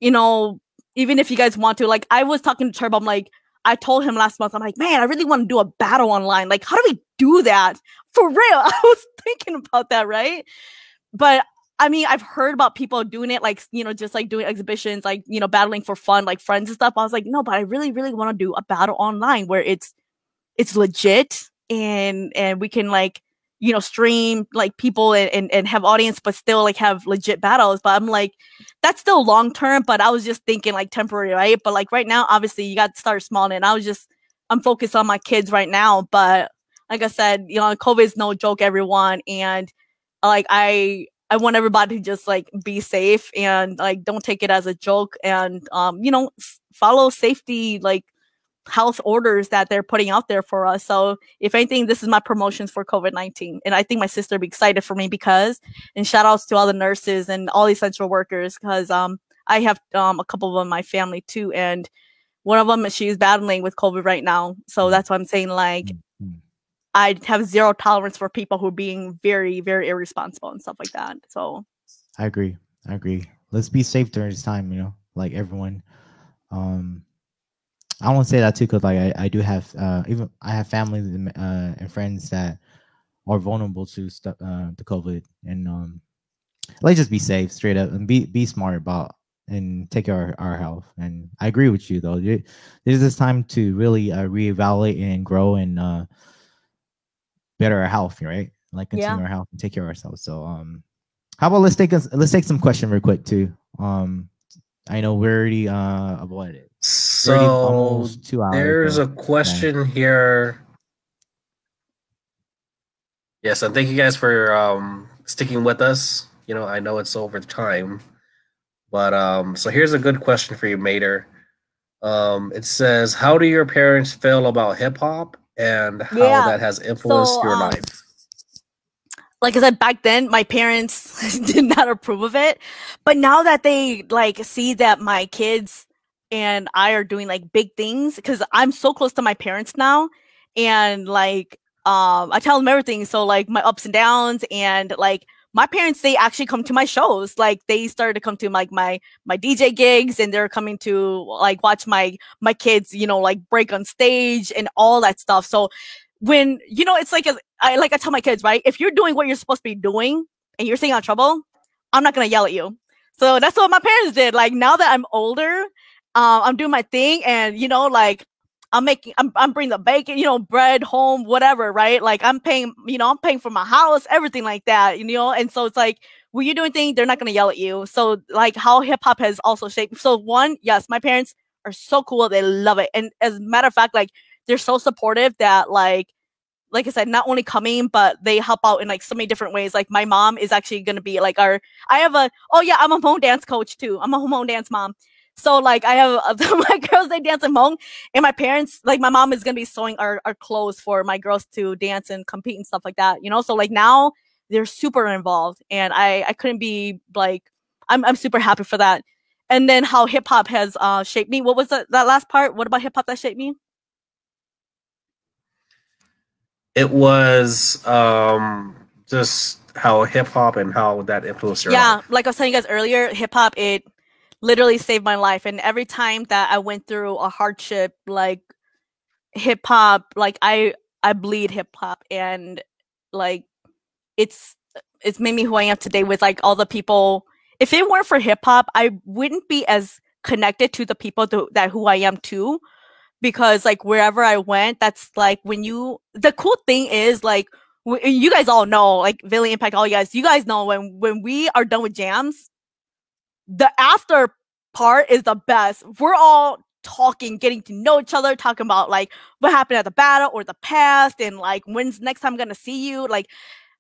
you know, even if you guys want to, like, I was talking to Turbo, I'm like, I told him last month, I'm like, man, I really want to do a battle online. Like, how do we do that? For real. I was thinking about that, right? But I mean, I've heard about people doing it, like, you know, just like doing exhibitions, like, you know, battling for fun, like friends and stuff. I was like, no, but I really, really want to do a battle online where it's legit, and we can, like, you know, stream like people and have audience, but still like have legit battles. But I'm like, that's still long term. But I was just thinking like temporary, right? But like right now, obviously you got to start small. And I'm focused on my kids right now. But like I said, you know, COVID is no joke, everyone. And like I want everybody to just like be safe and like don't take it as a joke, and you know, follow safety, like health orders that they're putting out there for us. So if anything, this is my promotions for COVID-19. And I think my sister will be excited for me because, and shout outs to all the nurses and all the essential workers, because I have a couple of them in my family too. And one of them, she's battling with COVID right now. So that's why I'm saying, like, I have zero tolerance for people who are being very, very irresponsible and stuff like that. So I agree. Let's be safe during this time, you know, like everyone. I want to say that too, because like I do have even I have family and friends that are vulnerable to to COVID, and let's just be safe, straight up, and be smart about and take care of our health. And I agree with you though. There's this time to really reevaluate and grow and better our health, right? Like continue our health and take care of ourselves. So how about let's take some question real quick too. I know we're already avoided. So almost 2 hours. There's a question here. Yes, and thank you guys for sticking with us. You know, I know it's over time, but so here's a good question for you, Mayder. It says, how do your parents feel about hip hop and how that has influenced your life? Like I said, back then, my parents did not approve of it. But now that they like see that my kids and I are doing like big things, because I'm so close to my parents now, and like I tell them everything. So like my ups and downs, and like my parents, they actually come to my shows. Like they started to come to like my DJ gigs, and they're coming to like watch my kids, you know, like break on stage and all that stuff. So when, you know, it's like, I tell my kids, right? If you're doing what you're supposed to be doing and you're staying out of trouble, I'm not going to yell at you. So that's what my parents did. Like now that I'm older, I'm doing my thing, and, you know, like I'm bringing the bacon, you know, bread home, whatever, right? Like I'm paying for my house, everything like that, you know? And so it's like, when you're doing things, they're not going to yell at you. So like how hip hop has also shaped. So one, yes, my parents are so cool. They love it. And as a matter of fact, like they're so supportive that like I said, not only coming, but they help out in like so many different ways. Like my mom is actually going to be like I'm a Hmong dance coach too. I'm a Hmong dance mom. So like I have my girls, they dance Hmong, and my parents, like my mom is going to be sewing our clothes for my girls to dance and compete and stuff like that, you know? So like now they're super involved, and I couldn't be like, I'm super happy for that. And then how hip hop has shaped me. What was that last part? What about hip hop that shaped me? It was just how hip hop and how that influenced your life. Like I was telling you guys earlier, hip hop, it literally saved my life. And every time that I went through a hardship, like hip hop, like I bleed hip hop, and like it's made me who I am today with like all the people. If it weren't for hip hop, I wouldn't be as connected to the people who I am too. Because like wherever I went, that's like the cool thing is like, you guys all know, like Valley Impact, all you guys know when we are done with jams, the after part is the best. We're all talking, getting to know each other, talking about like what happened at the battle or the past, and like when's next time I'm gonna see you. Like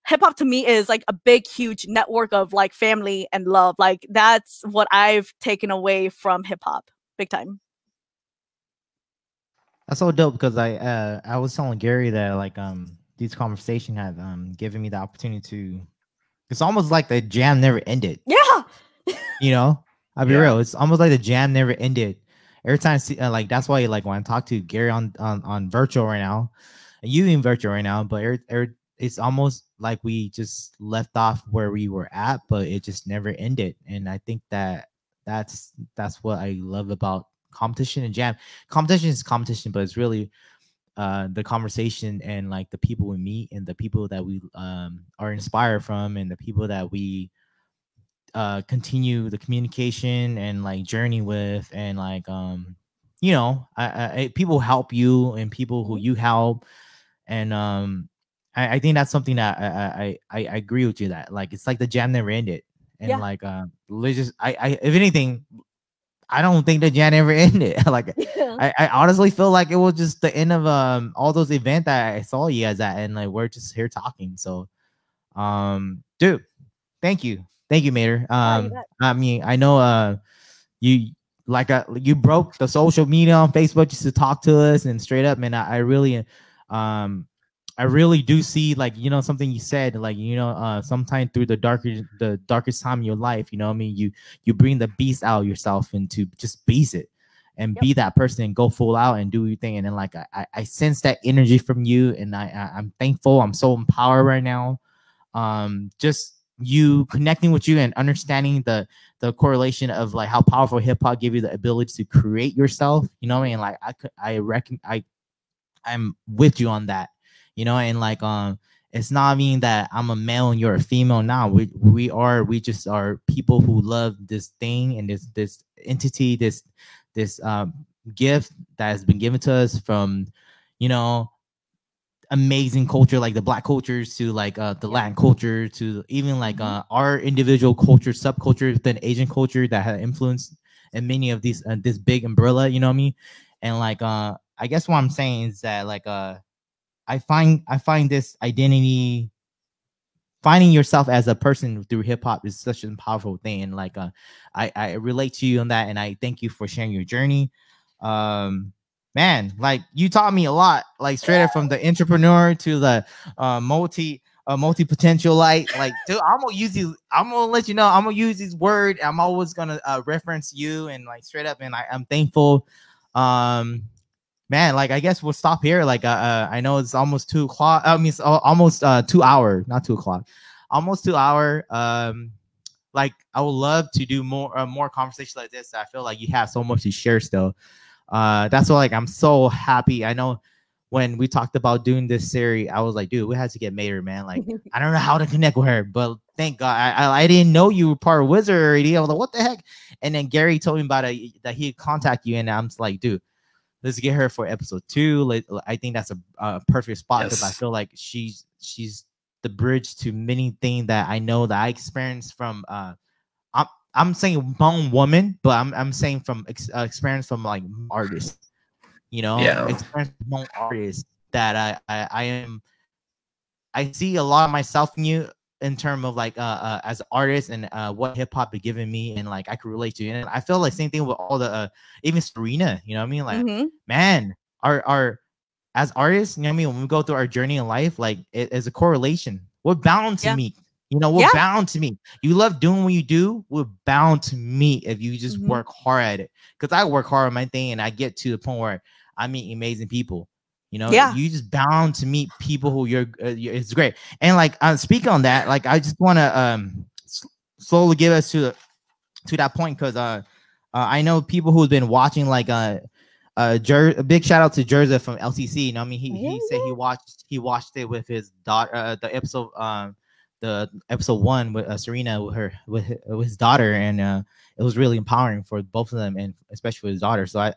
hip hop to me is like a big, huge network of like family and love. Like that's what I've taken away from hip hop, big time. That's so dope, because I was telling Gary that like these conversations have given me the opportunity to. It's almost like the jam never ended. Yeah. You know, I'll be real. It's almost like the jam never ended. Every time, like that's why like when I talk to Gary on virtual right now, and you in virtual right now, but it's almost like we just left off where we were at, but it just never ended. And I think that's what I love about competition and jam. Competition is competition, but it's really the conversation and like the people we meet and the people that we are inspired from, and the people that we continue the communication and like journey with, and like you know, people help you and people who you help, and I think that's something that I agree with you, that like it's like the jam never ended, and like religious. I if anything, I don't think the jam ever ended. Like I honestly feel like it was just the end of all those events that I saw you guys at, and like we're just here talking. So dude, thank you, Mayder. I mean, I know you like you broke the social media on Facebook just to talk to us, and straight up, man, I really do see, like, you know, something you said, like, you know, sometime through the darkest time in your life, you know what I mean, you bring the beast out of yourself and to just beast it. and be that person and go full out and do your thing. And then like I sense that energy from you, and I'm thankful. I'm so empowered right now. Just you connecting with you and understanding the correlation of like how powerful hip hop give you the ability to create yourself. You know what I mean? Like I'm with you on that. You know, and like it's not mean that I'm a male and you're a female now. We just are people who love this thing and this entity, this gift that has been given to us from, you know, amazing culture like the Black cultures to like the Latin culture to even like our individual culture, subculture within Asian culture that had influenced in many of these this big umbrella. You know what I mean? And like I guess what I'm saying is that like I find this identity, finding yourself as a person through hip hop is such a powerful thing. And like I relate to you on that, and I thank you for sharing your journey. Man, like you taught me a lot, like straight up from the entrepreneur to the multi potential like dude, I'm gonna let you know I'm gonna use these words. I'm always gonna reference you and like straight up, and I'm thankful. Man, like I guess we'll stop here. Like I know it's almost 2 o'clock. I mean, it's almost 2 hour, not 2 o'clock, almost 2 hour. Like I would love to do more conversations like this. I feel like you have so much to share still. That's why like I'm so happy. I know when we talked about doing this series, I was like, dude, we had to get Mayder, man. Like I don't know how to connect with her, but thank God I didn't know you were part of Wizard already. I was like, what the heck? And then Gary told me about it, that he'd contact you, and I'm just like, dude, let's get her for episode 2. Like, I think that's a perfect spot because I feel like she's the bridge to many things that I know that I experienced from. I'm saying Hmong woman, but I'm saying from experience from like artists, you know, experience Hmong artists that I see a lot of myself in you in terms of like as an artist and what hip hop has given me, and like I could relate to. And I feel like same thing with all the even Serena, you know what I mean? Like man, our as artists, you know what I mean, when we go through our journey in life, like it is a correlation. We're bound to meet. You know, we're bound to meet. You love doing what you do, we're bound to meet if you just work hard at it. Because I work hard on my thing, and I get to the point where I meet amazing people. You know, you just bound to meet people who you're it's great. And like speaking on that, like I just want to slowly give us to that point, because I know people who've been watching like a big shout out to Jersey from LCC. You know, I mean, he said he watched it with his daughter, the episode 1 with Serena with his daughter, and it was really empowering for both of them, and especially for his daughter. So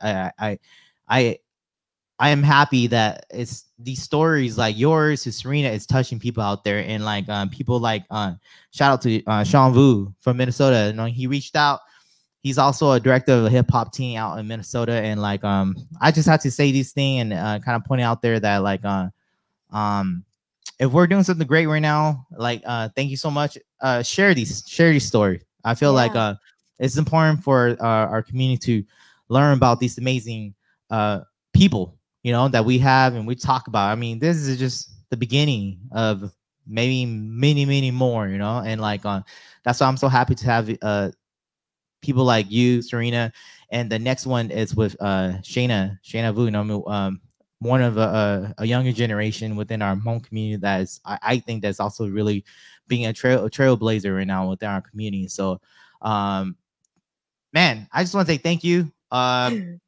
I am happy that it's these stories like yours to Serena is touching people out there, and like people like shout out to Shayna Vu from Minnesota. You know, he reached out. He's also a director of a hip hop team out in Minnesota, and like I just had to say this thing and kind of point out there that like if we're doing something great right now, like thank you so much. Share these stories. I feel like it's important for our community to learn about these amazing people, you know, that we have and we talk about. I mean, this is just the beginning of maybe many more, you know, and like that's why I'm so happy to have people like you, Serena, and the next one is with Shayna Vu, you know, one of a younger generation within our Hmong community that is, I think that's also really being a trailblazer right now within our community. So, man, I just want to say thank you. I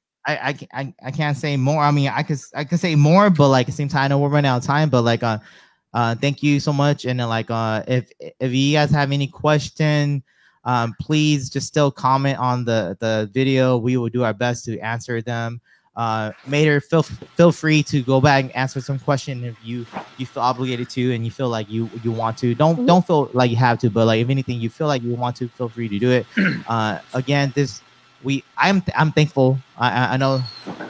can't say more. I mean, I can say more, but like at the same time, I know we're running out of time. But like, thank you so much. And then like, if you guys have any question, please just still comment on the video. We will do our best to answer them. Mayder, feel free to go back and answer some question if you feel obligated to, and you feel like you want to. Don't feel like you have to, but like if anything you feel like you want to, feel free to do it. Again, I'm thankful. I know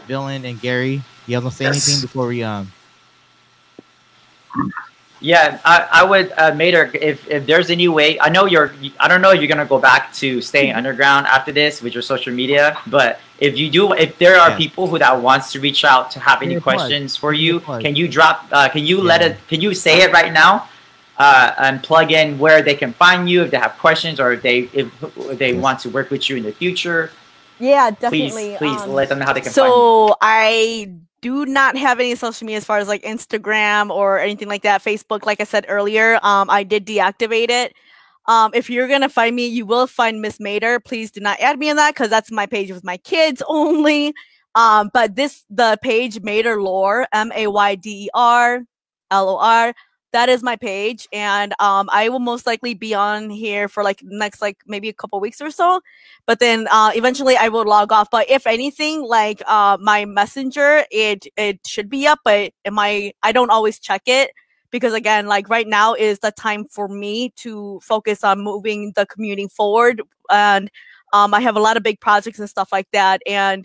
Dylan and Gary, you have to say anything before we Yeah, I would, Mayder, if there's any way, I don't know if you're gonna go back to staying underground after this with your social media, but if you do, if there are people that wants to reach out to have any questions for you, can you drop, can you say it right now, and plug in where they can find you if they have questions, or if they want to work with you in the future? Yeah, definitely. Please let them know how they can find you. So I do not have any social media as far as like Instagram or anything like that. Facebook, like I said earlier, I did deactivate it. If you're gonna find me, you will find Miss Mayder. Please do not add me in that because that's my page with my kids only. But the page Mayder Lor, Mayder Lor. That is my page, and I will most likely be on here for like next like maybe a couple weeks or so. But then eventually I will log off. But if anything, like my messenger, it should be up, but I don't always check it because again, like right now is the time for me to focus on moving the commuting forward, and I have a lot of big projects and stuff like that. And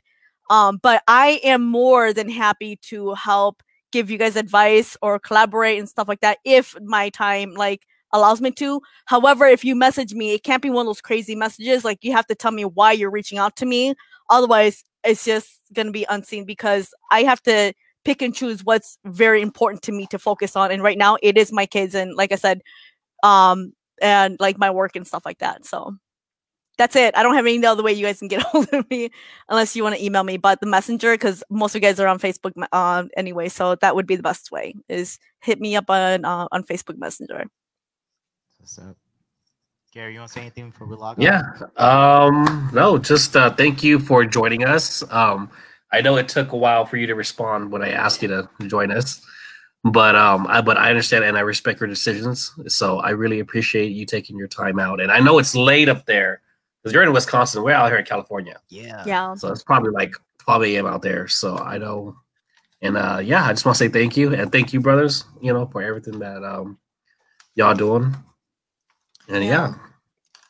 but I am more than happy to help give you guys advice or collaborate and stuff like that if my time like allows me to. However, if you message me, it can't be one of those crazy messages. Like you have to tell me why you're reaching out to me. Otherwise, it's just going to be unseen because I have to pick and choose what's very important to me to focus on. And right now it is my kids. And like I said, and like my work and stuff like that. So that's it. I don't have any other way you guys can get a hold of me unless you want to email me. But the messenger, because most of you guys are on Facebook anyway, so that would be the best way is hit me up on Facebook Messenger. What's up, Gary? You want to say anything before we log off? Yeah. No, just thank you for joining us. I know it took a while for you to respond when I asked you to join us, but I understand and I respect your decisions. So I really appreciate you taking your time out. And I know it's late up there. Because you're in Wisconsin, we're out here in California. Yeah. So it's probably like 12 a.m. out there. So I know. And yeah, I just want to say thank you. And thank you, brothers, for everything that y'all doing. And yeah.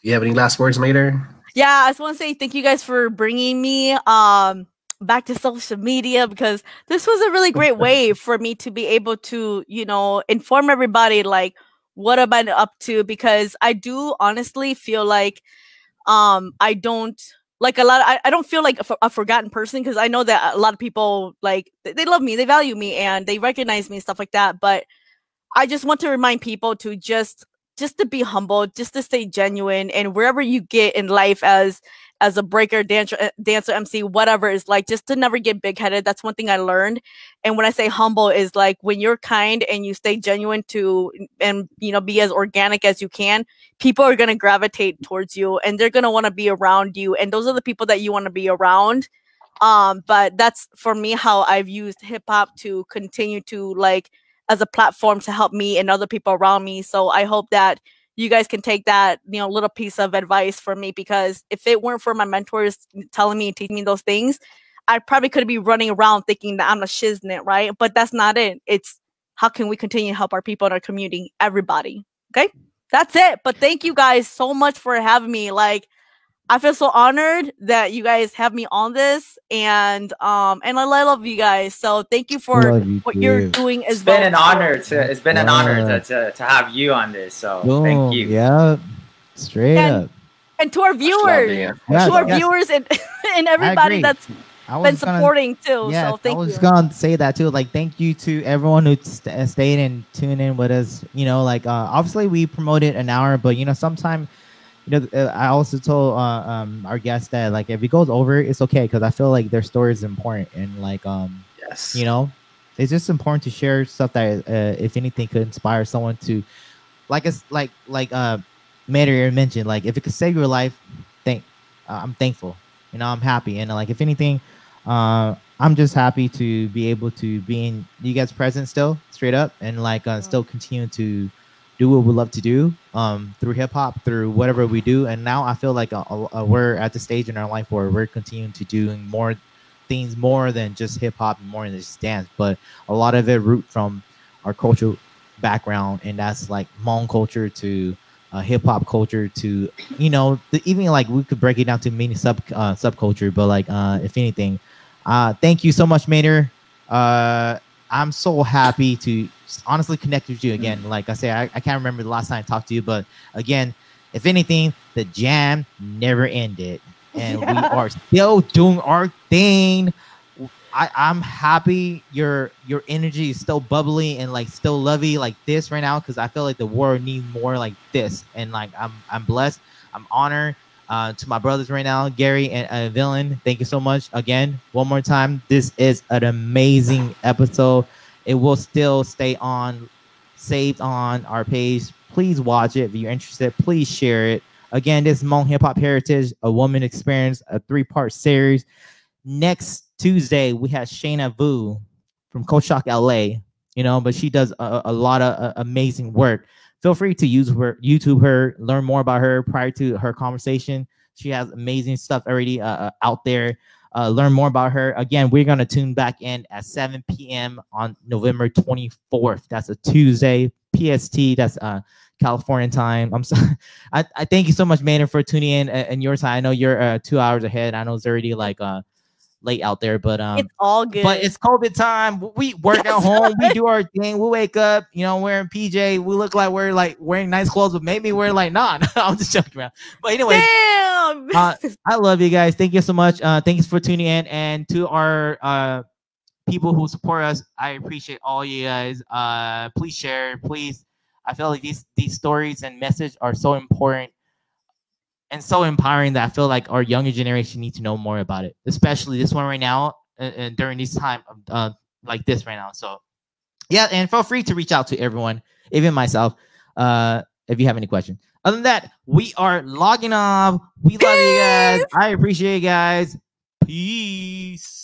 You have any last words, Mayder? Yeah, I just want to say thank you guys for bringing me back to social media because this was a really great way for me to be able to, inform everybody like what I've been up to because I do honestly feel like I don't like I don't feel like a forgotten person because I know that a lot of people like they love me, they value me, and they recognize me and stuff like that. But I just want to remind people to just to be humble, just to stay genuine, and wherever you get in life as a breaker, dancer, MC, whatever is like, just to never get big headed. That's one thing I learned. And when I say humble is like when you're kind and you stay genuine and be as organic as you can, people are going to gravitate towards you and they're going to want to be around you. And those are the people that you want to be around. But that's for me, how I've used hip hop to continue to like as a platform to help me and other people around me. So I hope that you guys can take that, little piece of advice from me, because if it weren't for my mentors telling me and teaching me those things, I probably could be running around thinking that I'm a shiznit, right? But that's not it. It's how can we continue to help our people in our community, everybody. Okay, that's it. But thank you guys so much for having me. Like, I feel so honored that you guys have me on this, and I love you guys. So thank you for what you're doing as well. It's been an honor to have you on this. So thank you. Yeah, straight up. And to our viewers, viewers and everybody that's been supporting too. Yeah, so thank you. I was gonna say that too. Like, thank you to everyone who stayed and tuned in with us. Obviously we promoted an hour, but sometimes. I also told our guests that like if it goes over, it's okay because I feel like their story is important and like yes, it's just important to share stuff that if anything could inspire someone to Mayder mentioned, like if it could save your life, I'm thankful. I'm happy, and like if anything, I'm just happy to be able to be in you guys' presence still, straight up, and like still continue to do what we love to do through hip hop, through whatever we do. And now I feel like we're at the stage in our life where we're continuing to do more things more than just hip hop and more than just dance, but a lot of it root from our cultural background, and that's like Hmong culture to hip hop culture to even like we could break it down to many subculture. But like if anything, thank you so much, Mayder. I'm so happy to honestly connect with you again. Like I say, I can't remember the last time I talked to you, but again, if anything, the jam never ended, and we are still doing our thing. I'm happy your energy is still bubbly and like still lovey like this right now, because I feel like the world needs more like this, and like I'm blessed, I'm honored. To my brothers right now, Gary and Villain, thank you so much again. One more time, this is an amazing episode. It will still stay on, saved on our page. Please watch it if you're interested. Please share it. Again, this is Hmong Hip Hop Heritage, a woman experience, a 3-part series. Next Tuesday, we have Shayna Vu from Kochak, LA. But she does a lot of amazing work. Feel free to YouTube her, learn more about her prior to her conversation. She has amazing stuff already out there. Learn more about her. Again, we're going to tune back in at 7 p.m. on November 24th. That's a Tuesday, PST. That's California time. I'm sorry. I thank you so much, Mayder, for tuning in and your time. I know you're 2 hours ahead. I know it's already like late out there, but it's all good. But it's COVID time. We work at home. We do our thing. We wake up, wearing PJ. We look like we're like wearing nice clothes, but maybe we're like not. I'm just joking around. But anyway, damn. I love you guys. Thank you so much. Thank you for tuning in, and to our people who support us, I appreciate all you guys. Please share. Please, I feel like these stories and message are so important and so empowering that I feel like our younger generation needs to know more about it, especially this one right now and during this time like this right now. So yeah, and feel free to reach out to everyone, even myself, if you have any questions. Other than that, we are logging off. We love you guys. I appreciate you guys. Peace.